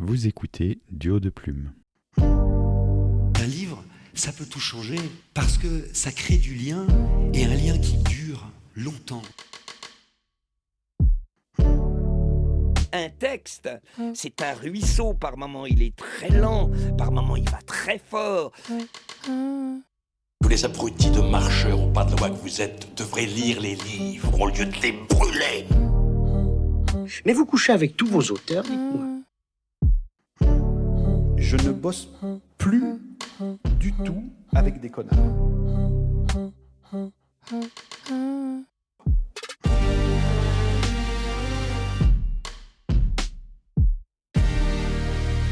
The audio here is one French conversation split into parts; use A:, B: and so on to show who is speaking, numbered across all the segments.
A: Vous écoutez Duo de Plume.
B: Un livre, ça peut tout changer parce que ça crée du lien et un lien qui dure longtemps.
C: Un texte, c'est un ruisseau, par moments il est très lent, par moments il va très fort.
D: Tous les abrutis de marcheurs au pas de loi que vous êtes devraient lire les livres au lieu de les brûler.
E: Mais vous couchez avec tous vos auteurs, dites-moi.
F: Je ne bosse plus du tout avec des connards.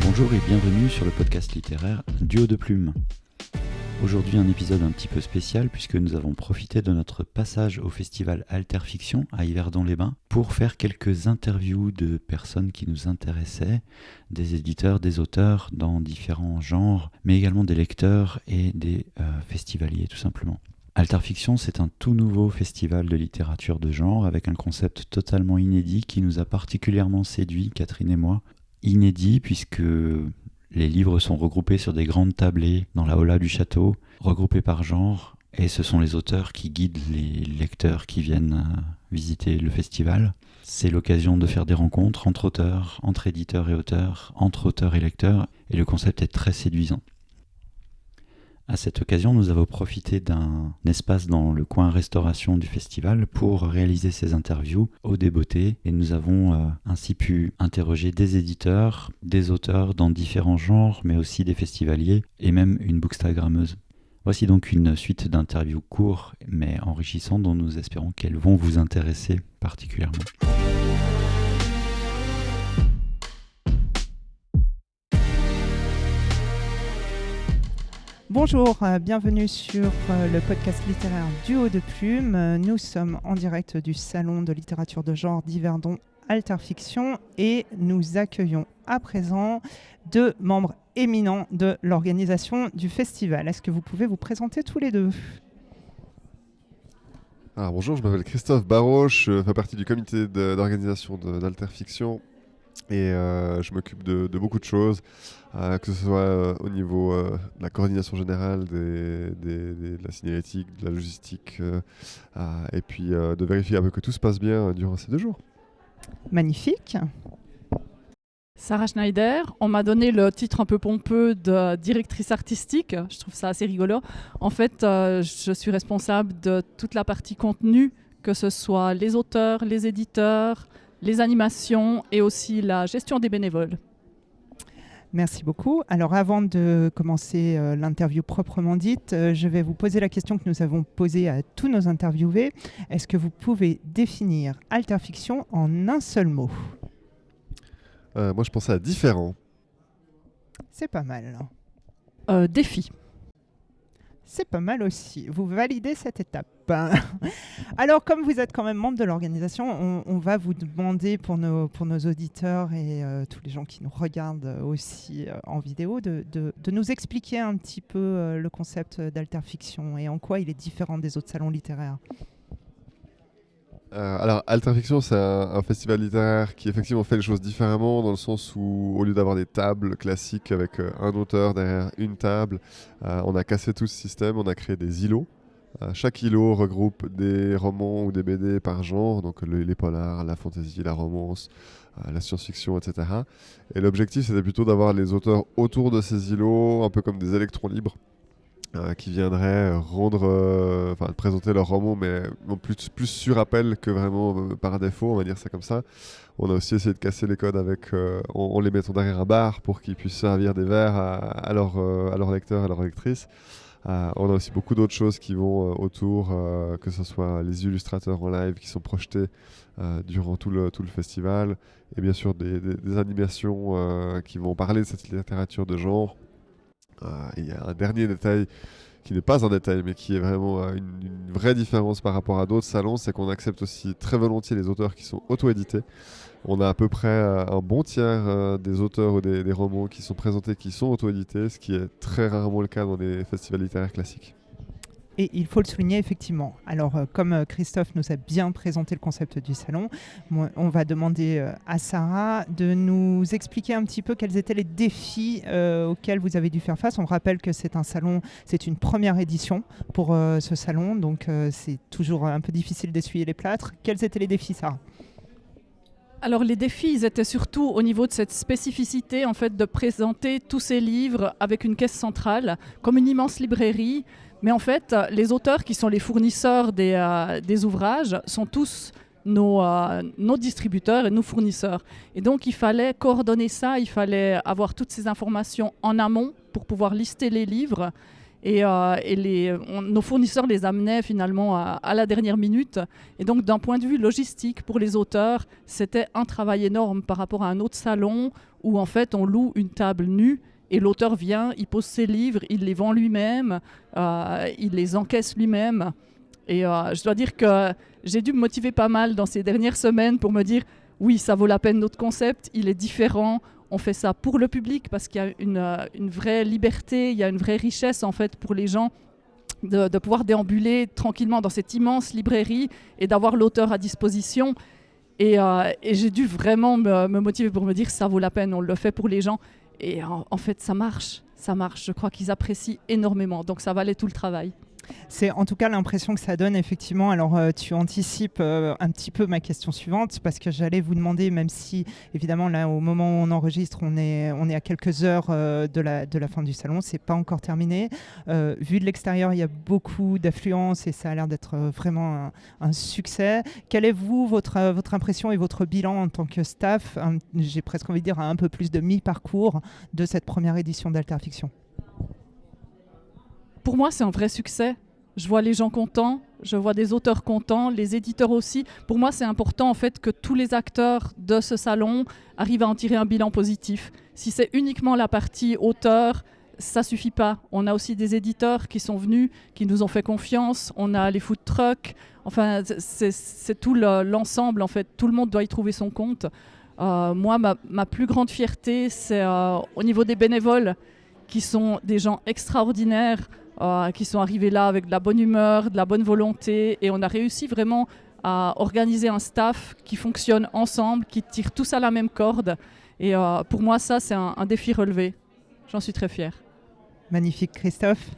A: Bonjour et bienvenue sur le podcast littéraire Duo de Plume. Aujourd'hui un épisode un petit peu spécial puisque nous avons profité de notre passage au festival Alterfiction à Yverdon-les-Bains pour faire quelques interviews de personnes qui nous intéressaient, des éditeurs, des auteurs dans différents genres, mais également des lecteurs et des festivaliers tout simplement. Alterfiction, c'est un tout nouveau festival de littérature de genre avec un concept totalement inédit qui nous a particulièrement séduit, Catherine et moi. Inédit puisque les livres sont regroupés sur des grandes tablées dans la aula du château, regroupés par genre, et ce sont les auteurs qui guident les lecteurs qui viennent visiter le festival. C'est l'occasion de faire des rencontres entre auteurs, entre éditeurs et auteurs, entre auteurs et lecteurs, et le concept est très séduisant. À cette occasion, nous avons profité d'un espace dans le coin restauration du festival pour réaliser ces interviews au débeauté et nous avons ainsi pu interroger des éditeurs, des auteurs dans différents genres, mais aussi des festivaliers et même une bookstagrammeuse. Voici donc une suite d'interviews courts mais enrichissants dont nous espérons qu'elles vont vous intéresser particulièrement.
G: Bonjour, bienvenue sur le podcast littéraire Duo de Plume. Nous sommes en direct du salon de littérature de genre d'Yverdon Alterfiction et nous accueillons à présent deux membres éminents de l'organisation du festival. Est-ce que vous pouvez vous présenter tous les deux ?
H: Bonjour, je m'appelle Christophe Barrault, je fais partie du comité d'organisation d'Alterfiction et je m'occupe de beaucoup de choses, que ce soit au niveau de la coordination générale, de la signalétique, de la logistique, et puis de vérifier un peu que tout se passe bien durant ces 2 jours.
G: Magnifique.
I: Sarah Schneider, on m'a donné le titre un peu pompeux de directrice artistique, je trouve ça assez rigolo. En fait, je suis responsable de toute la partie contenu, que ce soit les auteurs, les éditeurs, les animations et aussi la gestion des bénévoles.
G: Merci beaucoup. Alors avant de commencer l'interview proprement dite, je vais vous poser la question que nous avons posée à tous nos interviewés. Est-ce que vous pouvez définir Alterfiction en un seul mot ?
H: Moi, je pensais à différent.
G: C'est pas mal.
I: Défi.
G: C'est pas mal aussi. Vous validez cette étape. Alors, comme vous êtes quand même membre de l'organisation, on va vous demander pour nos auditeurs et tous les gens qui nous regardent aussi en vidéo de nous expliquer un petit peu le concept d'Alterfiction et en quoi il est différent des autres salons littéraires.
H: Alors, Alterfiction, c'est un festival littéraire qui effectivement fait les choses différemment, dans le sens où, au lieu d'avoir des tables classiques avec un auteur derrière une table, on a cassé tout ce système, on a créé des îlots. Chaque îlot regroupe des romans ou des BD par genre, donc les polars, la fantasy, la romance, la science-fiction, etc. Et l'objectif, c'était plutôt d'avoir les auteurs autour de ces îlots, un peu comme des électrons libres, qui viendraient présenter leurs romans, mais plus sur appel que vraiment par défaut, on va dire ça comme ça. On a aussi essayé de casser les codes avec, en les mettant derrière un bar pour qu'ils puissent servir des verres à leurs lecteurs, à leurs lectrices. On a aussi beaucoup d'autres choses qui vont autour, que ce soit les illustrateurs en live qui sont projetés durant tout le festival, et bien sûr des animations qui vont parler de cette littérature de genre. Il y a un dernier détail qui n'est pas un détail, mais qui est vraiment une vraie différence par rapport à d'autres salons, c'est qu'on accepte aussi très volontiers les auteurs qui sont auto-édités. On a à peu près un bon tiers des auteurs ou des romans qui sont présentés qui sont auto-édités, ce qui est très rarement le cas dans les festivals littéraires classiques.
G: Et il faut le souligner effectivement. Alors, comme Christophe nous a bien présenté le concept du salon, on va demander à Sarah de nous expliquer un petit peu quels étaient les défis auxquels vous avez dû faire face. On rappelle que c'est un salon, c'est une première édition pour ce salon, donc c'est toujours un peu difficile d'essuyer les plâtres. Quels étaient les défis, Sarah ?
I: Alors les défis, ils étaient surtout au niveau de cette spécificité en fait de présenter tous ces livres avec une caisse centrale, comme une immense librairie. Mais en fait, les auteurs qui sont les fournisseurs des ouvrages sont tous nos distributeurs et nos fournisseurs. Et donc, il fallait coordonner ça, il fallait avoir toutes ces informations en amont pour pouvoir lister les livres. Et nos fournisseurs les amenaient finalement à la dernière minute. Et donc, d'un point de vue logistique, pour les auteurs, c'était un travail énorme par rapport à un autre salon où, en fait, on loue une table nue. Et l'auteur vient, il pose ses livres, il les vend lui-même, il les encaisse lui-même. Et je dois dire que j'ai dû me motiver pas mal dans ces dernières semaines pour me dire oui, ça vaut la peine notre concept, il est différent, on fait ça pour le public parce qu'il y a une vraie liberté, il y a une vraie richesse en fait pour les gens de pouvoir déambuler tranquillement dans cette immense librairie et d'avoir l'auteur à disposition. Et j'ai dû vraiment me motiver pour me dire ça vaut la peine, on le fait pour les gens. Et en fait, ça marche. Je crois qu'ils apprécient énormément. Donc, ça valait tout le travail.
G: C'est en tout cas l'impression que ça donne, effectivement. Alors, tu anticipes un petit peu ma question suivante, parce que j'allais vous demander, même si, évidemment, là, au moment où on enregistre, on est à quelques heures de la fin du salon, c'est pas encore terminé. Vu de l'extérieur, il y a beaucoup d'affluence et ça a l'air d'être vraiment un succès. Quelle est, votre impression et votre bilan en tant que staff, j'ai presque envie de dire, à un peu plus de mi-parcours de cette première édition d'Alterfiction ?
I: Pour moi, c'est un vrai succès. Je vois les gens contents, je vois des auteurs contents, les éditeurs aussi. Pour moi, c'est important en fait que tous les acteurs de ce salon arrivent à en tirer un bilan positif. Si c'est uniquement la partie auteur, ça suffit pas. On a aussi des éditeurs qui sont venus, qui nous ont fait confiance. On a les food trucks. Enfin, c'est tout l'ensemble en fait. Tout le monde doit y trouver son compte. Moi, ma plus grande fierté, c'est au niveau des bénévoles, qui sont des gens extraordinaires, qui sont arrivés là avec de la bonne humeur, de la bonne volonté, et on a réussi vraiment à organiser un staff qui fonctionne ensemble, qui tire tous à la même corde. Et pour moi, ça, c'est un défi relevé. J'en suis très fière.
G: Magnifique, Christophe.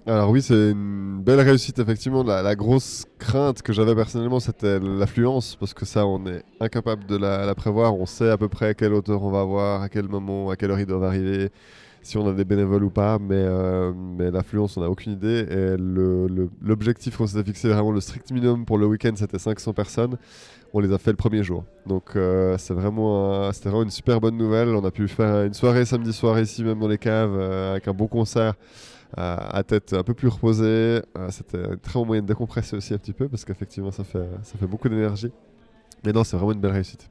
H: Alors oui, c'est une belle réussite, effectivement. La grosse crainte que j'avais personnellement, c'était l'affluence, parce que ça, on est incapable de la prévoir. On sait à peu près quel auteur on va avoir, à quel moment, à quelle heure ils doivent arriver, si on a des bénévoles ou pas, mais l'affluence, on n'a aucune idée. Et l'objectif qu'on s'était fixé, vraiment le strict minimum pour le week-end, c'était 500 personnes. On les a fait le premier jour. Donc c'était vraiment une super bonne nouvelle. On a pu faire une soirée samedi soir ici, même dans les caves, avec un bon concert, à tête un peu plus reposée. C'était un très bon moyen de décompresser aussi un petit peu, parce qu'effectivement, ça fait beaucoup d'énergie. Mais non, c'est vraiment une belle réussite.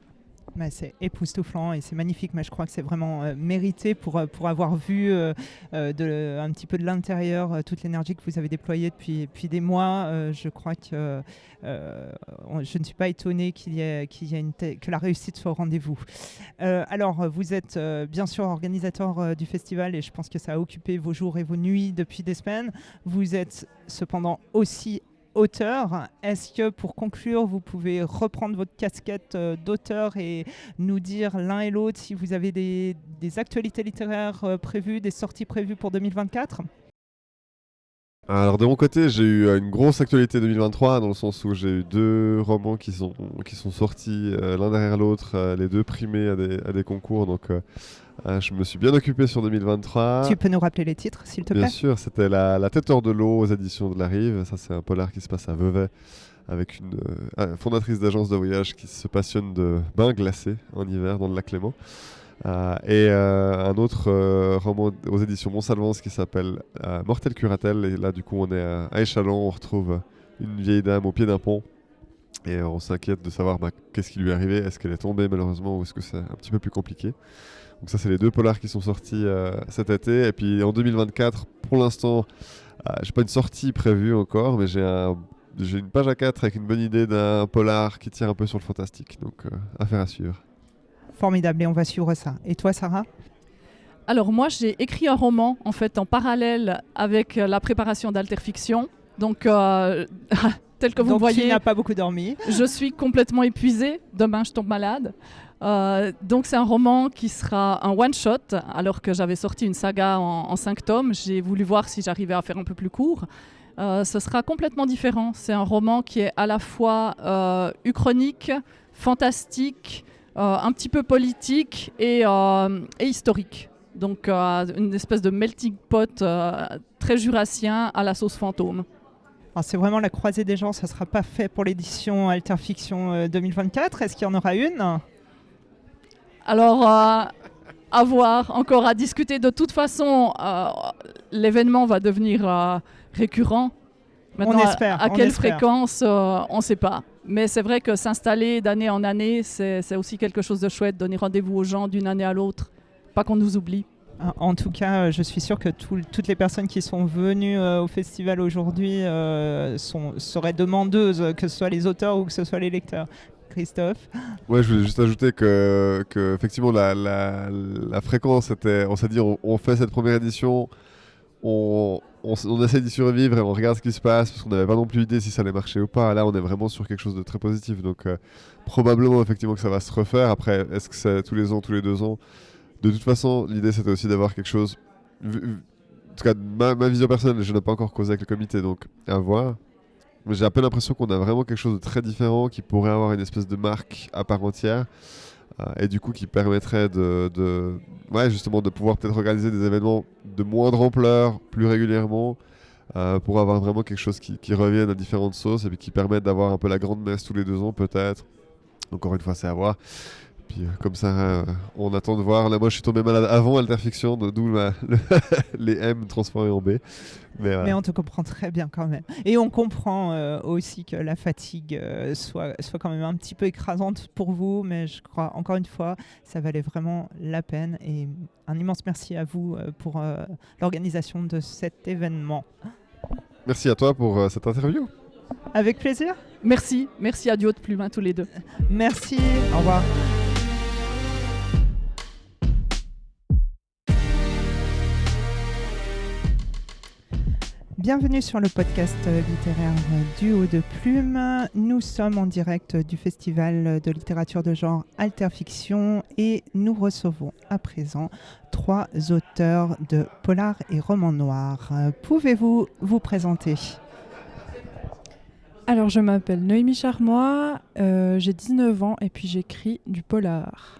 G: Bah, c'est époustouflant et c'est magnifique, mais je crois que c'est vraiment mérité pour avoir vu un petit peu de l'intérieur toute l'énergie que vous avez déployée depuis des mois. Je crois que je ne suis pas étonnée que la réussite soit au rendez-vous. Alors, vous êtes bien sûr organisateur du festival et je pense que ça a occupé vos jours et vos nuits depuis des semaines. Vous êtes cependant aussi auteur. Est-ce que pour conclure, vous pouvez reprendre votre casquette d'auteur et nous dire l'un et l'autre si vous avez des actualités littéraires prévues, des sorties prévues pour 2024 ?
H: Alors de mon côté, j'ai eu une grosse actualité 2023, dans le sens où j'ai eu 2 romans qui sont sortis l'un derrière l'autre, les 2 primés à des concours, donc je me suis bien occupé sur 2023.
G: Tu peux nous rappeler les titres, s'il te plaît ?
H: Bien sûr, c'était La tête hors de l'eau aux éditions de la Rive. Ça, c'est un polar qui se passe à Vevey, avec une fondatrice d'agence de voyage qui se passionne de bains glacés en hiver dans le lac Léman. Et un autre roman aux éditions Montsalvance qui s'appelle Mortel Curatelle. Et là, du coup, on est à Échalon. On retrouve une vieille dame au pied d'un pont. Et on s'inquiète de savoir qu'est-ce qui lui est arrivé. Est-ce qu'elle est tombée malheureusement, ou est-ce que c'est un petit peu plus compliqué. Donc ça, c'est les 2 polars qui sont sortis cet été. Et puis en 2024, pour l'instant, j'ai pas une sortie prévue encore, mais j'ai une page à 4 avec une bonne idée d'un polar qui tire un peu sur le fantastique. Donc affaire à suivre.
G: Formidable, et on va suivre ça. Et toi, Sarah ?
I: Alors moi, j'ai écrit un roman en fait en parallèle avec la préparation d'Alterfiction. Donc, tel que vous
G: Donc
I: voyez,
G: tu n'as pas beaucoup dormi.
I: je suis complètement épuisée. Demain, je tombe malade. Donc c'est un roman qui sera un one-shot, alors que j'avais sorti une saga en 5 tomes. J'ai voulu voir si j'arrivais à faire un peu plus court. Ce sera complètement différent. C'est un roman qui est à la fois uchronique, fantastique, un petit peu politique et historique. Donc une espèce de melting pot très jurassien à la sauce fantôme.
G: Alors, c'est vraiment la croisée des genres, ça ne sera pas fait pour l'édition Alterfiction 2024. Est-ce qu'il y en aura une ?
I: Alors, à voir, encore à discuter. De toute façon, l'événement va devenir récurrent. Maintenant,
G: On espère.
I: à quelle fréquence, on ne sait pas. Mais c'est vrai que s'installer d'année en année, c'est aussi quelque chose de chouette, donner rendez-vous aux gens d'une année à l'autre. Pas qu'on nous oublie.
G: En tout cas, je suis sûre que toutes les personnes qui sont venues au festival aujourd'hui seraient demandeuses, que ce soit les auteurs ou que ce soit les lecteurs. Christophe ?
H: Ouais, je voulais juste ajouter que effectivement la fréquence était, on s'est dit on fait cette première édition, on essaie d'y survivre et on regarde ce qui se passe parce qu'on n'avait pas non plus idée si ça allait marcher ou pas. Là, on est vraiment sur quelque chose de très positif, donc probablement effectivement que ça va se refaire. Après, est-ce que c'est tous les ans, tous les 2 ans ? De toute façon, l'idée c'était aussi d'avoir quelque chose. En tout cas, ma vision personnelle, je n'ai pas encore causé avec le comité, donc à voir. Mais j'ai un peu l'impression qu'on a vraiment quelque chose de très différent qui pourrait avoir une espèce de marque à part entière et du coup qui permettrait justement de pouvoir peut-être organiser des événements de moindre ampleur plus régulièrement pour avoir vraiment quelque chose qui revienne à différentes sauces et puis qui permette d'avoir un peu la grande messe tous les 2 ans peut-être. Encore une fois, c'est à voir. Puis comme ça, on attend de voir. Là, moi, je suis tombé malade avant Alterfiction, d'où les M transformés en B.
G: Mais on te comprend très bien quand même. Et on comprend aussi que la fatigue soit quand même un petit peu écrasante pour vous, mais je crois, encore une fois, ça valait vraiment la peine. Et un immense merci à vous pour l'organisation de cet événement.
H: Merci à toi pour cette interview.
G: Avec plaisir.
I: Merci à Duo de Plume, tous les deux.
G: Merci, au revoir. Bienvenue sur le podcast littéraire Duo de Plume. Nous sommes en direct du Festival de littérature de genre Alterfiction et nous recevons à présent 3 auteurs de polar et romans noirs. Pouvez-vous vous présenter ?
J: Alors, je m'appelle Noémie Charmois, j'ai 19 ans et puis j'écris du polar.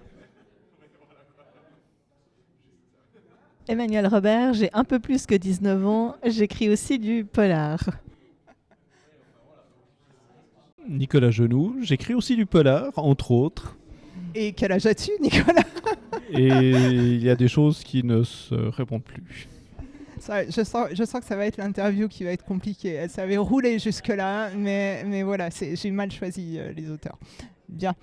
K: Emmanuel Robert, j'ai un peu plus que 19 ans, j'écris aussi du polar.
L: Nicolas Genoux, j'écris aussi du polar, entre autres.
G: Et quel âge as-tu, Nicolas ?
L: Et il y a des choses qui ne se répondent plus.
G: Je sens que ça va être l'interview qui va être compliquée. Ça avait roulé jusque-là, mais voilà, j'ai mal choisi les auteurs. Bien.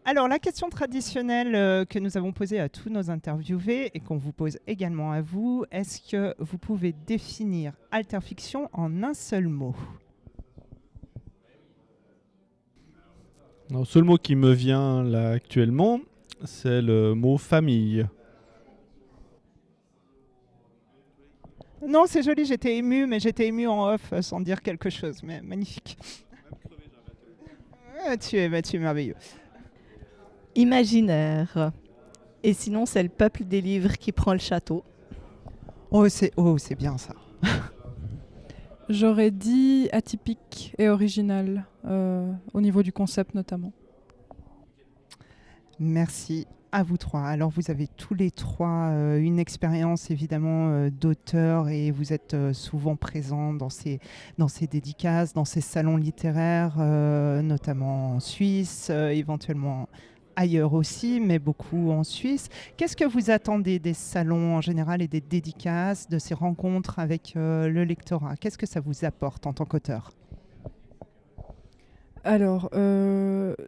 G: Alors, la question traditionnelle que nous avons posée à tous nos interviewés et qu'on vous pose également à vous, est-ce que vous pouvez définir Alterfiction en un seul mot ?
L: Le seul mot qui me vient là actuellement, c'est le mot famille.
G: Non, c'est joli, j'étais émue, mais j'étais émue en off sans dire quelque chose. Mais magnifique. Tu es merveilleux.
K: Imaginaire. Et sinon, c'est le peuple des livres qui prend le château.
G: C'est bien ça.
J: J'aurais dit atypique et original, au niveau du concept notamment.
G: Merci à vous 3. Alors vous avez tous les 3 une expérience évidemment d'auteur et vous êtes souvent présents dans ces dédicaces, dans ces salons littéraires, notamment en Suisse, éventuellement ailleurs aussi, mais beaucoup en Suisse. Qu'est-ce que vous attendez des salons en général et des dédicaces, de ces rencontres avec le lectorat ? Qu'est-ce que ça vous apporte en tant qu'auteur ?
J: Alors,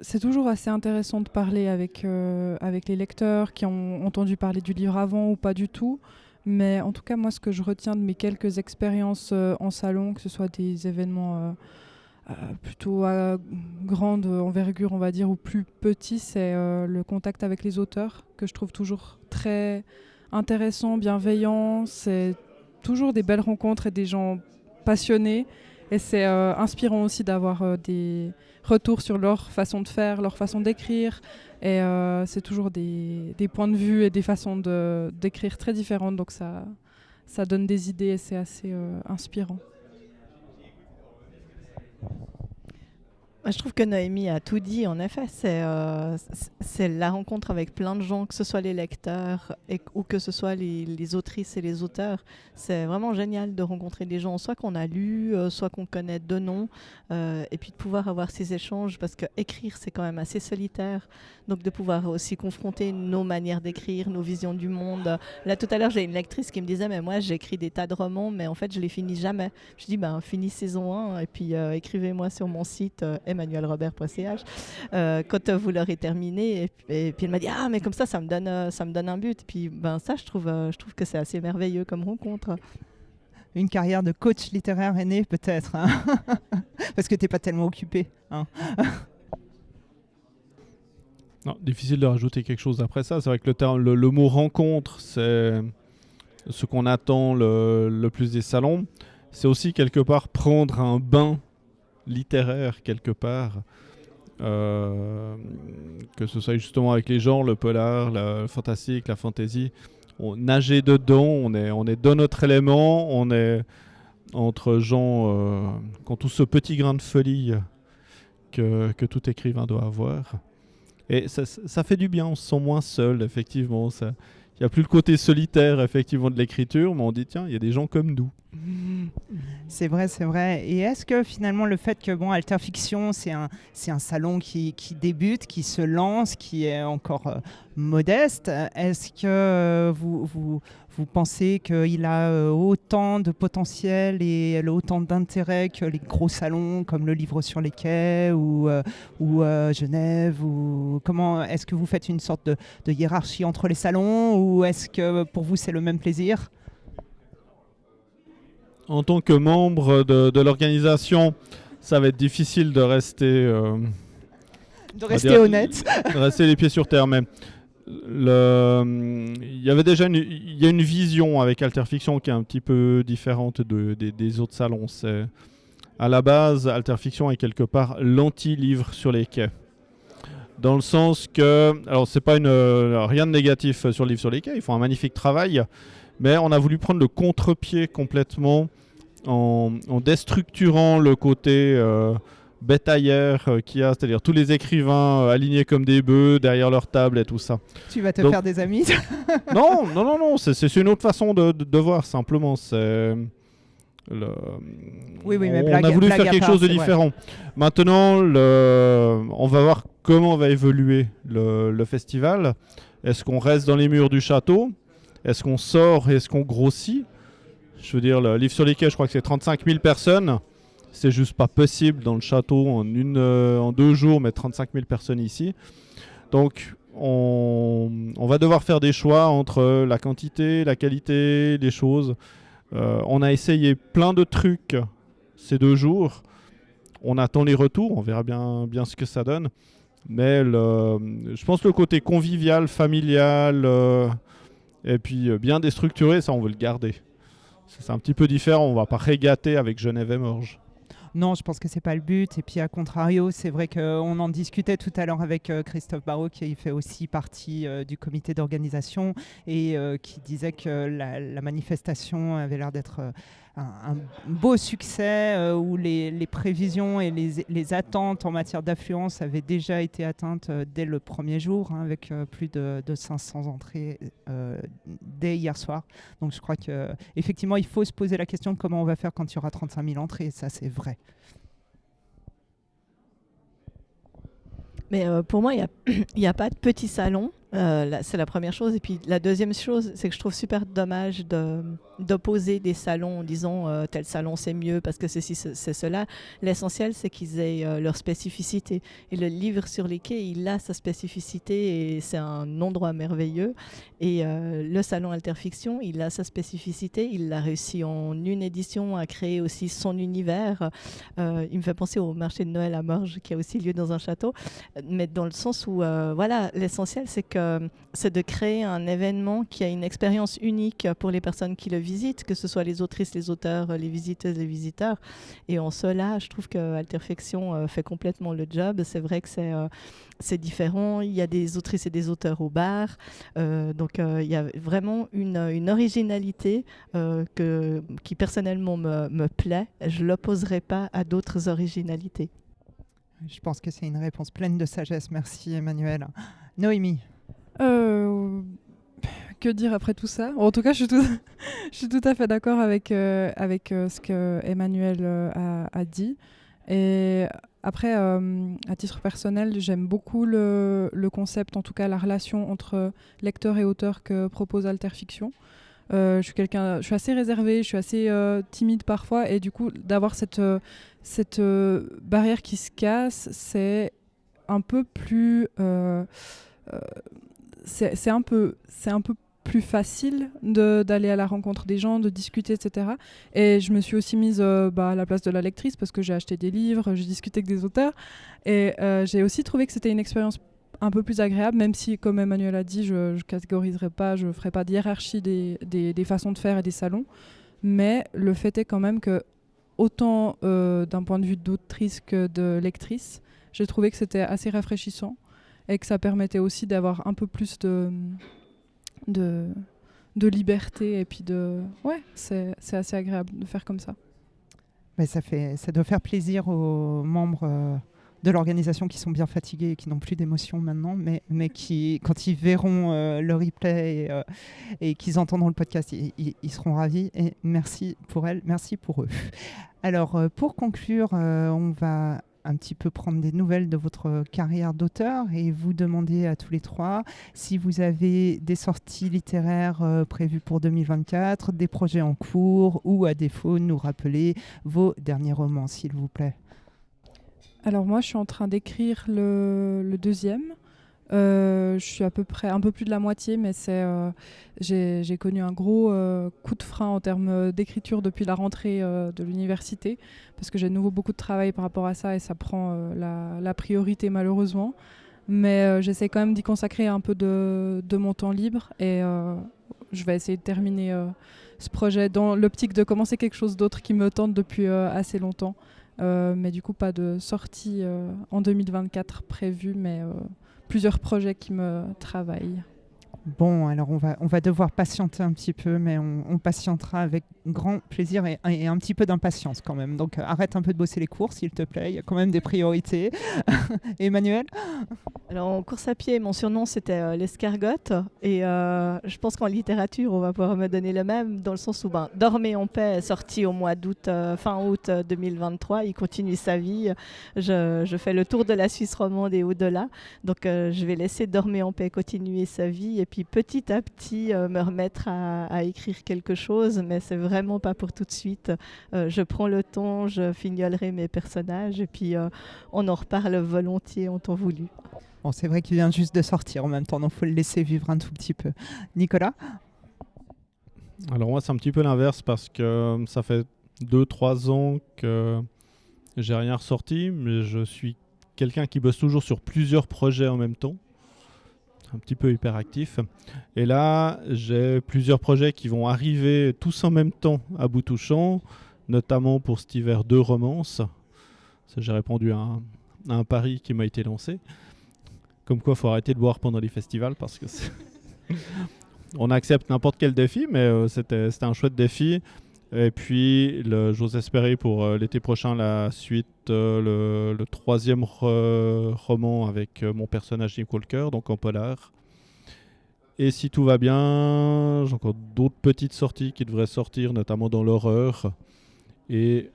J: c'est toujours assez intéressant de parler avec les lecteurs qui ont entendu parler du livre avant ou pas du tout. Mais en tout cas, moi, ce que je retiens de mes quelques expériences en salon, que ce soit des événements plutôt à grande envergure, on va dire, ou plus petits, c'est le contact avec les auteurs, que je trouve toujours très intéressant, bienveillant. C'est toujours des belles rencontres et des gens passionnés. Et c'est inspirant aussi d'avoir des retours sur leur façon de faire, leur façon d'écrire. Et c'est toujours des points de vue et des façons d'écrire très différentes. Donc ça donne des idées et c'est assez inspirant.
K: Je trouve que Noémie a tout dit, en effet. C'est la rencontre avec plein de gens, que ce soit les lecteurs ou que ce soit les autrices et les auteurs. C'est vraiment génial de rencontrer des gens, soit qu'on a lu, soit qu'on connaît de nom, et puis de pouvoir avoir ces échanges, parce que écrire, c'est quand même assez solitaire. Donc de pouvoir aussi confronter nos manières d'écrire, nos visions du monde. Là, tout à l'heure, j'ai une lectrice qui me disait « Mais moi, j'écris des tas de romans, mais en fait, je les finis jamais. » Je dis « Finis saison 1 et puis écrivez-moi sur mon site emmanuelrobert.ch quand vous l'aurez terminé. » Et puis elle m'a dit « Ah, mais comme ça me donne un but. » Et puis ça, je trouve que c'est assez merveilleux comme rencontre.
G: Une carrière de coach littéraire est née, peut-être, hein. Parce que tu n'es pas tellement occupé. Hein.
L: Non, difficile de rajouter quelque chose après ça. C'est vrai que le mot rencontre, c'est ce qu'on attend le plus des salons. C'est aussi quelque part prendre un bain littéraire quelque part. Que ce soit justement avec les genres, le polar, le fantastique, la fantasy. Nager dedans, on est dans notre élément, on est entre gens qui ont tout ce petit grain de folie que tout écrivain doit avoir. Et ça fait du bien, on se sent moins seul, effectivement. Il n'y a plus le côté solitaire, effectivement, de l'écriture, mais on dit, tiens, il y a des gens comme nous.
G: C'est vrai, c'est vrai. Et est-ce que finalement le fait que Alterfiction, c'est un salon qui débute, qui se lance, qui est encore modeste, est-ce que vous pensez qu'il a autant de potentiel et autant d'intérêt que les gros salons comme le Livre sur les quais ou Genève comment est-ce que vous faites une sorte de hiérarchie entre les salons ou est-ce que pour vous c'est le même plaisir ?
L: En tant que membre de l'organisation, ça va être difficile de rester...
G: honnête.
L: De rester les pieds sur terre. Mais il y avait déjà une vision avec Alterfiction qui est un petit peu différente des autres salons. À la base, Alterfiction est quelque part l'anti-livre sur les quais. Dans le sens que... Alors, c'est pas rien de négatif sur le livre sur les quais. Ils font un magnifique travail. Mais on a voulu prendre le contre-pied complètement en déstructurant le côté bétaillère qu'il y a, c'est-à-dire tous les écrivains alignés comme des bœufs derrière leur table et tout ça.
G: Tu vas te faire des amis.
L: Non, c'est une autre façon de voir, simplement.
G: Oui, mais
L: on a voulu faire quelque chose de différent. Maintenant, on va voir comment va évoluer le festival. Est-ce qu'on reste dans les murs du château ? Est-ce qu'on sort et est-ce qu'on grossit ? Je veux dire, le livre sur les quais, je crois que c'est 35 000 personnes. C'est juste pas possible dans le château en 2 jours, mettre 35 000 personnes ici. Donc, on va devoir faire des choix entre la quantité, la qualité des choses. On a essayé plein de trucs ces 2 jours. On attend les retours, on verra bien ce que ça donne. Mais je pense que le côté convivial, familial... et puis bien déstructuré, ça on veut le garder. C'est un petit peu différent, on va pas régater avec Genève et Morges.
G: Non, je pense que c'est pas le but. Et puis à contrario, c'est vrai qu'on en discutait tout à l'heure avec Christophe Barrault, qui fait aussi partie du comité d'organisation et qui disait que la manifestation avait l'air d'être un beau succès où les prévisions et les attentes en matière d'affluence avaient déjà été atteintes dès le premier jour, hein, avec plus de 500 entrées dès hier soir. Donc je crois qu'effectivement, il faut se poser la question de comment on va faire quand il y aura 35 000 entrées, et ça c'est vrai.
K: Mais pour moi, il n'y a pas de petit salon. C'est la première chose. Et puis la deuxième chose, c'est que je trouve super dommage d'opposer des salons en disant tel salon c'est mieux parce que ceci, c'est cela. L'essentiel, c'est qu'ils aient leur spécificité. Et le livre sur les quais, il a sa spécificité et c'est un endroit merveilleux. Et le salon Alterfiction, il a sa spécificité. Il a réussi en une édition à créer aussi son univers. Il me fait penser au marché de Noël à Morges qui a aussi lieu dans un château. Mais dans le sens où, voilà, l'essentiel, c'est que c'est de créer un événement qui a une expérience unique pour les personnes qui le visitent, que ce soit les autrices, les auteurs, les visiteuses, les visiteurs. Et en cela, je trouve que Alterfiction fait complètement le job. C'est vrai que c'est différent. Il y a des autrices et des auteurs au bar. Donc, il y a vraiment une originalité qui personnellement me plaît. Je ne l'opposerai pas à d'autres originalités.
G: Je pense que c'est une réponse pleine de sagesse. Merci Emmanuel. Noémie.
J: Que dire après tout ça? En tout cas, je suis tout à fait d'accord avec ce que Emmanuel a dit. Et après, à titre personnel, j'aime beaucoup le concept, en tout cas la relation entre lecteur et auteur que propose Alterfiction. Je suis assez réservée, je suis assez timide parfois, et du coup, d'avoir cette barrière qui se casse, c'est un peu plus... c'est un peu plus facile d'aller à la rencontre des gens, de discuter, etc. Et je me suis aussi mise à la place de la lectrice parce que j'ai acheté des livres, j'ai discuté avec des auteurs. Et j'ai aussi trouvé que c'était une expérience un peu plus agréable, même si, comme Emmanuel a dit, je ne catégoriserai pas, je ne ferai pas de hiérarchie des façons de faire et des salons. Mais le fait est quand même que, autant d'un point de vue d'autrice que de lectrice, j'ai trouvé que c'était assez rafraîchissant et que ça permettait aussi d'avoir un peu plus de liberté, et puis c'est assez agréable de faire comme ça.
G: Mais ça doit faire plaisir aux membres de l'organisation qui sont bien fatigués et qui n'ont plus d'émotion maintenant, mais qui, quand ils verront le replay et qu'ils entendront le podcast, ils seront ravis. Et merci pour elles, merci pour eux. Alors, pour conclure, on va un petit peu prendre des nouvelles de votre carrière d'auteur et vous demander à tous les trois si vous avez des sorties littéraires prévues pour 2024, des projets en cours, ou à défaut nous rappeler vos derniers romans, s'il vous plaît.
J: Alors moi, je suis en train d'écrire le deuxième. Je suis à peu près un peu plus de la moitié, mais j'ai connu un gros coup de frein en termes d'écriture depuis la rentrée de l'université, parce que j'ai de nouveau beaucoup de travail par rapport à ça et ça prend la priorité malheureusement. Mais j'essaie quand même d'y consacrer un peu de mon temps libre, et je vais essayer de terminer ce projet dans l'optique de commencer quelque chose d'autre qui me tente depuis assez longtemps. Mais du coup, pas de sortie en 2024 prévue, mais plusieurs projets qui me travaillent.
G: Bon, alors on va devoir patienter un petit peu, mais on patientera avec grand plaisir et un petit peu d'impatience quand même. Donc arrête un peu de bosser les cours, s'il te plaît, il y a quand même des priorités. Emmanuel ?
K: Alors en course à pied, mon surnom c'était l'escargotte, et je pense qu'en littérature on va pouvoir me donner le même, dans le sens où Dormez en paix est sorti au mois d'août, fin août 2023, il continue sa vie, je fais le tour de la Suisse romande et au-delà, donc je vais laisser Dormez en paix continuer sa vie, et puis petit à petit me remettre à écrire quelque chose, mais c'est vraiment pas pour tout de suite. Je prends le temps, je fignolerai mes personnages, et puis on en reparle volontiers en temps voulu.
G: Bon, c'est vrai qu'il vient juste de sortir en même temps, donc il faut le laisser vivre un tout petit peu. Nicolas ?
L: Alors moi, c'est un petit peu l'inverse, parce que ça fait 2-3 ans que j'ai rien ressorti, mais je suis quelqu'un qui bosse toujours sur plusieurs projets en même temps, un petit peu hyperactif. Et là, j'ai plusieurs projets qui vont arriver tous en même temps à bout touchant, notamment pour cet hiver 2 romances. Ça, j'ai répondu à un pari qui m'a été lancé. Comme quoi, il faut arrêter de boire pendant les festivals, parce que on accepte n'importe quel défi, mais c'était un chouette défi. Et puis, j'ose espérer pour l'été prochain la suite, le 3e roman avec mon personnage Nick Walker, donc en polar. Et si tout va bien, j'ai encore d'autres petites sorties qui devraient sortir, notamment dans l'horreur. Et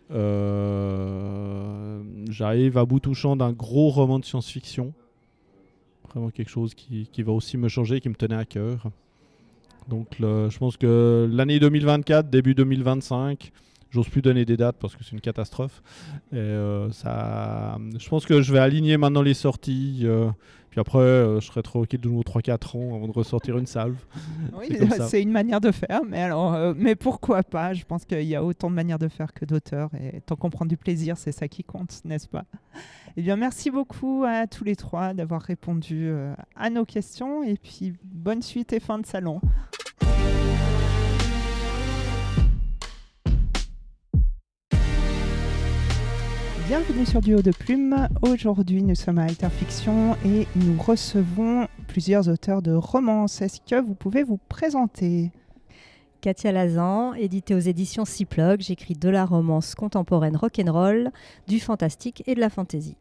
L: j'arrive à bout touchant d'un gros roman de science-fiction. Vraiment quelque chose qui va aussi me changer, qui me tenait à cœur. Donc je pense que l'année 2024, début 2025, J'ose plus donner des dates parce que c'est une catastrophe. Et, je pense que je vais aligner maintenant les sorties. Puis après, je serai tranquille de nouveau 3-4 ans avant de ressortir une salve.
G: Oui, c'est une manière de faire, mais pourquoi pas? Je pense qu'il y a autant de manières de faire que d'auteurs, et tant qu'on prend du plaisir, c'est ça qui compte, n'est-ce pas? Eh bien, merci beaucoup à tous les trois d'avoir répondu à nos questions, et puis bonne suite et fin de salon. Bienvenue sur Du Haut de Plume. Aujourd'hui, nous sommes à Alterfiction et nous recevons plusieurs auteurs de romances. Est-ce que vous pouvez vous présenter?
M: Katia Lazan, éditée aux éditions Cyplog. J'écris de la romance contemporaine rock'n'roll, du fantastique et de la fantasy.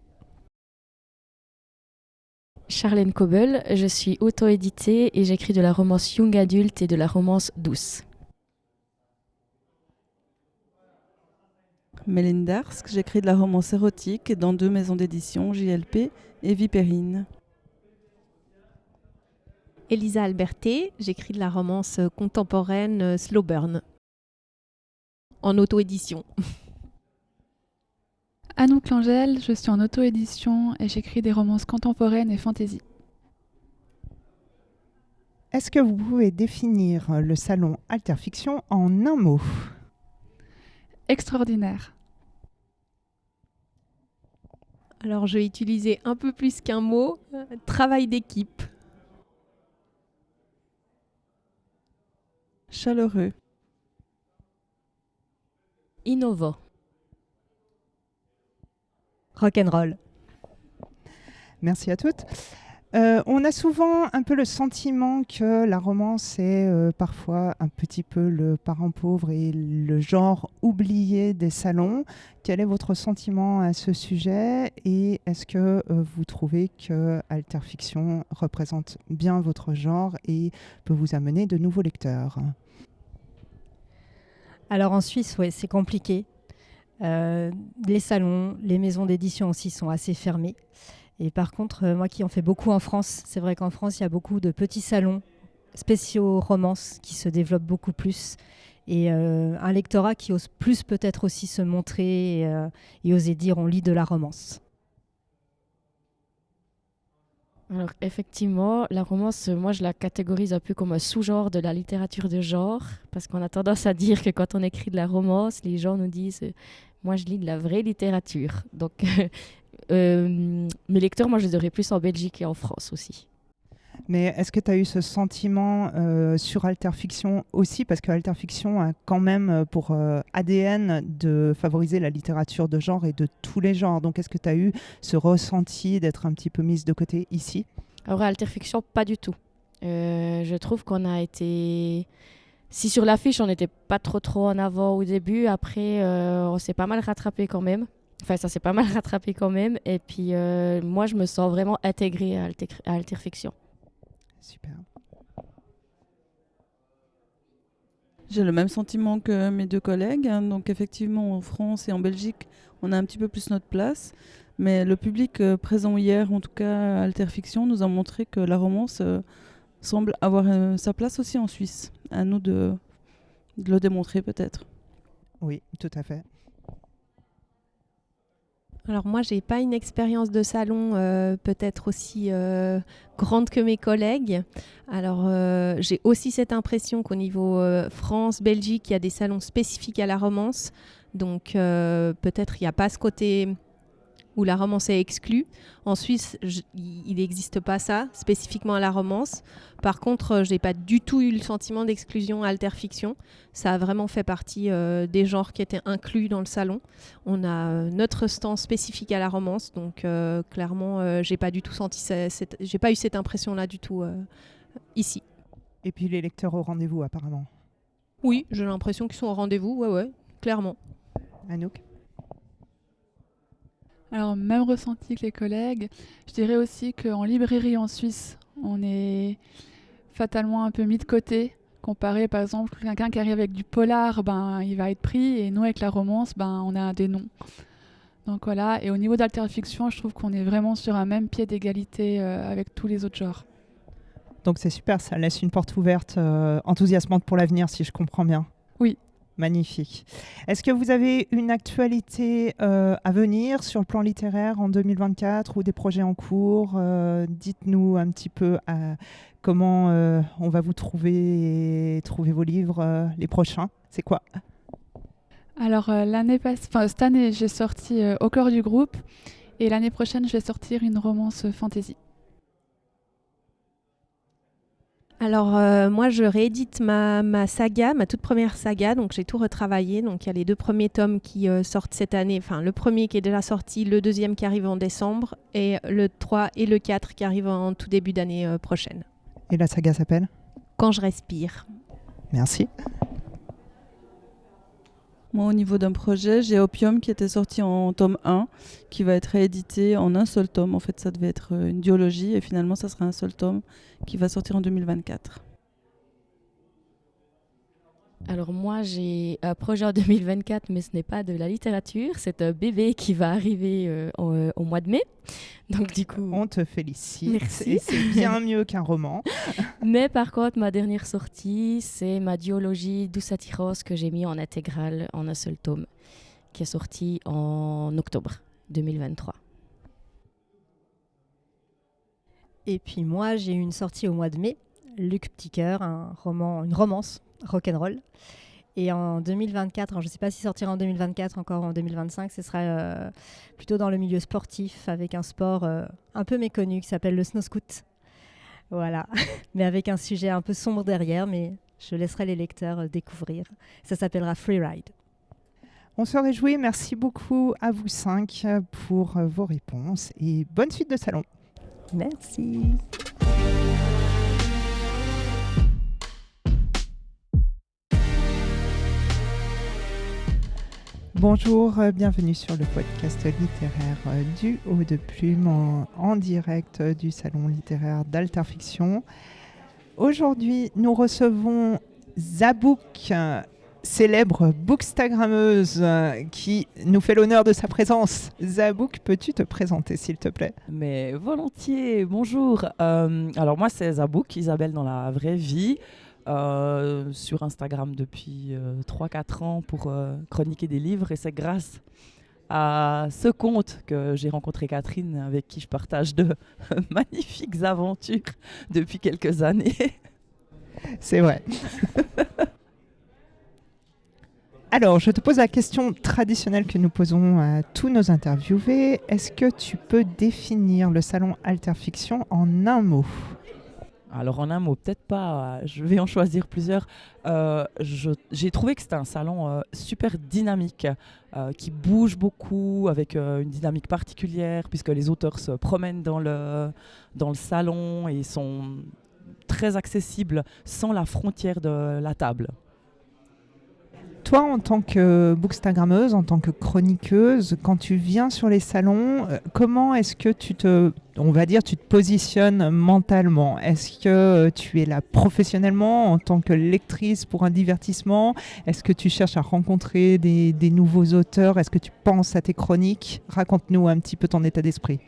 N: Charlène Kobel, je suis auto-éditée et j'écris de la romance young adulte et de la romance douce.
O: Méline Darsk, j'écris de la romance érotique dans 2 maisons d'édition, JLP et Vipérine.
P: Elisa Alberté, j'écris de la romance contemporaine slow burn, en auto-édition.
Q: Anouk Langel, je suis en auto-édition et j'écris des romances contemporaines et fantasy.
G: Est-ce que vous pouvez définir le salon Alterfiction en un mot?
Q: Extraordinaire.
P: Alors je vais utiliser un peu plus qu'un mot, travail d'équipe.
O: Chaleureux.
P: Innovant.
M: Rock'n'roll.
G: Merci à toutes. On a souvent un peu le sentiment que la romance est parfois un petit peu le parent pauvre et le genre oublié des salons. Quel est votre sentiment à ce sujet et est-ce que vous trouvez que Alterfiction représente bien votre genre et peut vous amener de nouveaux lecteurs?
M: Alors en Suisse, ouais, c'est compliqué. Les salons, les maisons d'édition aussi sont assez fermées. Et par contre, moi qui en fais beaucoup en France, c'est vrai qu'en France, il y a beaucoup de petits salons spéciaux romances qui se développent beaucoup plus. Et un lectorat qui ose plus peut-être aussi se montrer et oser dire on lit de la romance.
N: Alors effectivement, la romance, moi je la catégorise un peu comme un sous-genre de la littérature de genre, parce qu'on a tendance à dire que quand on écrit de la romance, les gens nous disent « moi je lis de la vraie littérature ». Donc mes lecteurs, moi je les aurais plus en Belgique et en France aussi.
G: Mais est-ce que tu as eu ce sentiment sur Alterfiction aussi? Parce que Alterfiction a quand même pour ADN de favoriser la littérature de genre et de tous les genres. Donc est-ce que tu as eu ce ressenti d'être un petit peu mise de côté ici?
N: Alors Alterfiction, pas du tout. Je trouve qu'on a été... Si sur l'affiche, on n'était pas trop en avant au début, après on s'est pas mal rattrapé quand même. Enfin, ça s'est pas mal rattrapé quand même. Et puis moi, je me sens vraiment intégrée à Alterfiction.
G: Super.
O: J'ai le même sentiment que mes 2 collègues. Donc effectivement, en France et en Belgique, on a un petit peu plus notre place. Mais le public présent hier, en tout cas à Alterfiction, nous a montré que la romance semble avoir sa place aussi en Suisse. À nous de le démontrer peut-être.
G: Oui, tout à fait.
P: Alors moi, j'ai pas une expérience de salon peut-être aussi grande que mes collègues. Alors j'ai aussi cette impression qu'au niveau France, Belgique, il y a des salons spécifiques à la romance. Donc peut-être il n'y a pas ce côté où la romance est exclue. En Suisse, il n'existe pas ça, spécifiquement à la romance. Par contre, je n'ai pas du tout eu le sentiment d'exclusion à Alterfiction. Ça a vraiment fait partie des genres qui étaient inclus dans le salon. On a notre stand spécifique à la romance, donc clairement, j'ai pas du tout senti j'ai pas eu cette impression-là du tout ici.
G: Et puis les lecteurs au rendez-vous, apparemment.
P: Oui, j'ai l'impression qu'ils sont au rendez-vous, ouais, clairement.
G: Anouk?
Q: Alors, même ressenti que les collègues. Je dirais aussi qu'en librairie en Suisse, on est fatalement un peu mis de côté. Comparé, par exemple, quelqu'un qui arrive avec du polar, il va être pris. Et nous, avec la romance, on a des noms. Donc voilà. Et au niveau d'Alterfiction, je trouve qu'on est vraiment sur un même pied d'égalité avec tous les autres genres.
G: Donc c'est super, ça laisse une porte ouverte, enthousiasmante pour l'avenir, si je comprends bien.
Q: Oui.
G: Magnifique. Est-ce que vous avez une actualité à venir sur le plan littéraire en 2024 ou des projets en cours? Dites-nous un petit peu comment on va vous trouver et trouver vos livres les prochains. C'est quoi?
Q: Alors, cette année, j'ai sorti Au cœur du groupe. Et l'année prochaine, je vais sortir une romance fantasy.
P: Alors, moi, je réédite ma saga, ma toute première saga. Donc, j'ai tout retravaillé. Donc, il y a les 2 premiers tomes qui sortent cette année. Enfin, le premier qui est déjà sorti, le deuxième qui arrive en décembre, et le 3 et le 4 qui arrivent en tout début d'année prochaine.
G: Et la saga s'appelle?
P: Quand je respire.
G: Merci.
O: Moi, au niveau d'un projet, j'ai Opium qui était sorti en tome 1, qui va être réédité en un seul tome. En fait, ça devait être une duologie et finalement, ça sera un seul tome qui va sortir en 2024.
N: Alors moi, j'ai un projet en 2024, mais ce n'est pas de la littérature. C'est un bébé qui va arriver au mois de mai. Donc du coup...
G: On te félicite.
N: Merci.
G: C'est bien mieux qu'un roman.
N: Mais par contre, ma dernière sortie, c'est ma duologie Douce que j'ai mis en intégrale en un seul tome, qui est sorti en octobre 2023.
M: Et puis moi, j'ai eu une sortie au mois de mai, Luc Ptiker, une romance rock'n'roll. Et en 2024, je ne sais pas si sortira en 2024, encore en 2025, ce sera plutôt dans le milieu sportif, avec un sport un peu méconnu qui s'appelle le snow scoot. Voilà, mais avec un sujet un peu sombre derrière, mais je laisserai les lecteurs découvrir. Ça s'appellera Freeride.
G: On se réjouit, merci beaucoup à vous 5 pour vos réponses et bonne suite de salon.
M: Merci.
G: Bonjour, bienvenue sur le podcast littéraire du Haut de Plume en direct du salon littéraire d'Alterfiction. Aujourd'hui, nous recevons Zabouk, célèbre bookstagrammeuse qui nous fait l'honneur de sa présence. Zabouk, peux-tu te présenter s'il te plaît?
R: Mais volontiers, bonjour. Alors moi c'est Zabouk, Isabelle dans la vraie vie. Sur Instagram depuis 3-4 ans pour chroniquer des livres et c'est grâce à ce compte que j'ai rencontré Catherine avec qui je partage de magnifiques aventures depuis quelques années.
G: C'est vrai. Alors, je te pose la question traditionnelle que nous posons à tous nos interviewés. Est-ce que tu peux définir le salon Alterfiction en un mot ?
R: Alors en un mot, peut-être pas, je vais en choisir plusieurs. J'ai trouvé que c'était un salon super dynamique, qui bouge beaucoup, avec une dynamique particulière, puisque les auteurs se promènent dans le salon et sont très accessibles sans la frontière de la table.
G: Toi, en tant que bookstagrammeuse, en tant que chroniqueuse, quand tu viens sur les salons, comment est-ce que tu te positionnes mentalement? Est-ce que tu es là professionnellement, en tant que lectrice pour un divertissement? Est-ce que tu cherches à rencontrer des nouveaux auteurs? Est-ce que tu penses à tes chroniques? Raconte-nous un petit peu ton état d'esprit.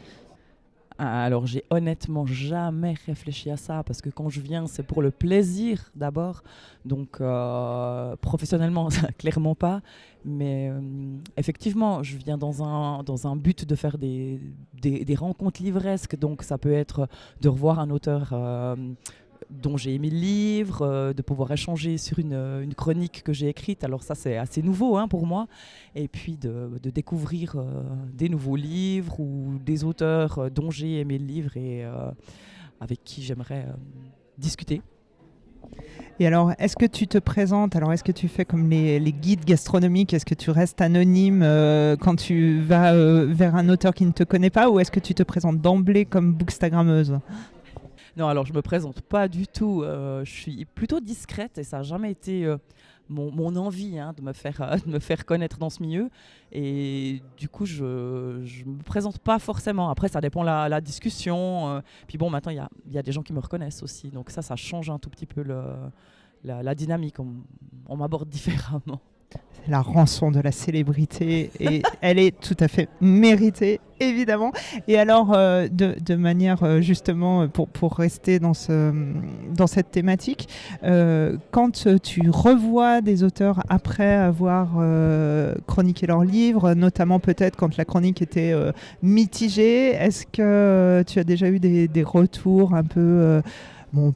R: Alors j'ai honnêtement jamais réfléchi à ça parce que quand je viens c'est pour le plaisir d'abord, donc professionnellement clairement pas, mais effectivement je viens dans un but de faire des rencontres livresques, donc ça peut être de revoir un auteur dont j'ai aimé le livre, de pouvoir échanger sur une chronique que j'ai écrite. Alors ça, c'est assez nouveau pour moi. Et puis de découvrir des nouveaux livres ou des auteurs dont j'ai aimé le livre et avec qui j'aimerais discuter.
G: Et alors, est-ce que tu te présentes, est-ce que tu fais comme les guides gastronomiques, est-ce que tu restes anonyme quand tu vas vers un auteur qui ne te connaît pas, ou est-ce que tu te présentes d'emblée comme bookstagrammeuse ?
R: Non, alors je me présente pas du tout. Je suis plutôt discrète et ça n'a jamais été mon envie de me faire connaître dans ce milieu. Et du coup, je me présente pas forcément. Après, ça dépend la discussion. Puis bon, maintenant, il y a des gens qui me reconnaissent aussi. Donc ça change un tout petit peu la dynamique. On m'aborde différemment.
G: C'est la rançon de la célébrité et elle est tout à fait méritée, évidemment. Et alors, de manière justement, pour rester dans cette thématique, quand tu revois des auteurs après avoir chroniqué leur livre, notamment peut-être quand la chronique était mitigée, est-ce que tu as déjà eu des retours un peu...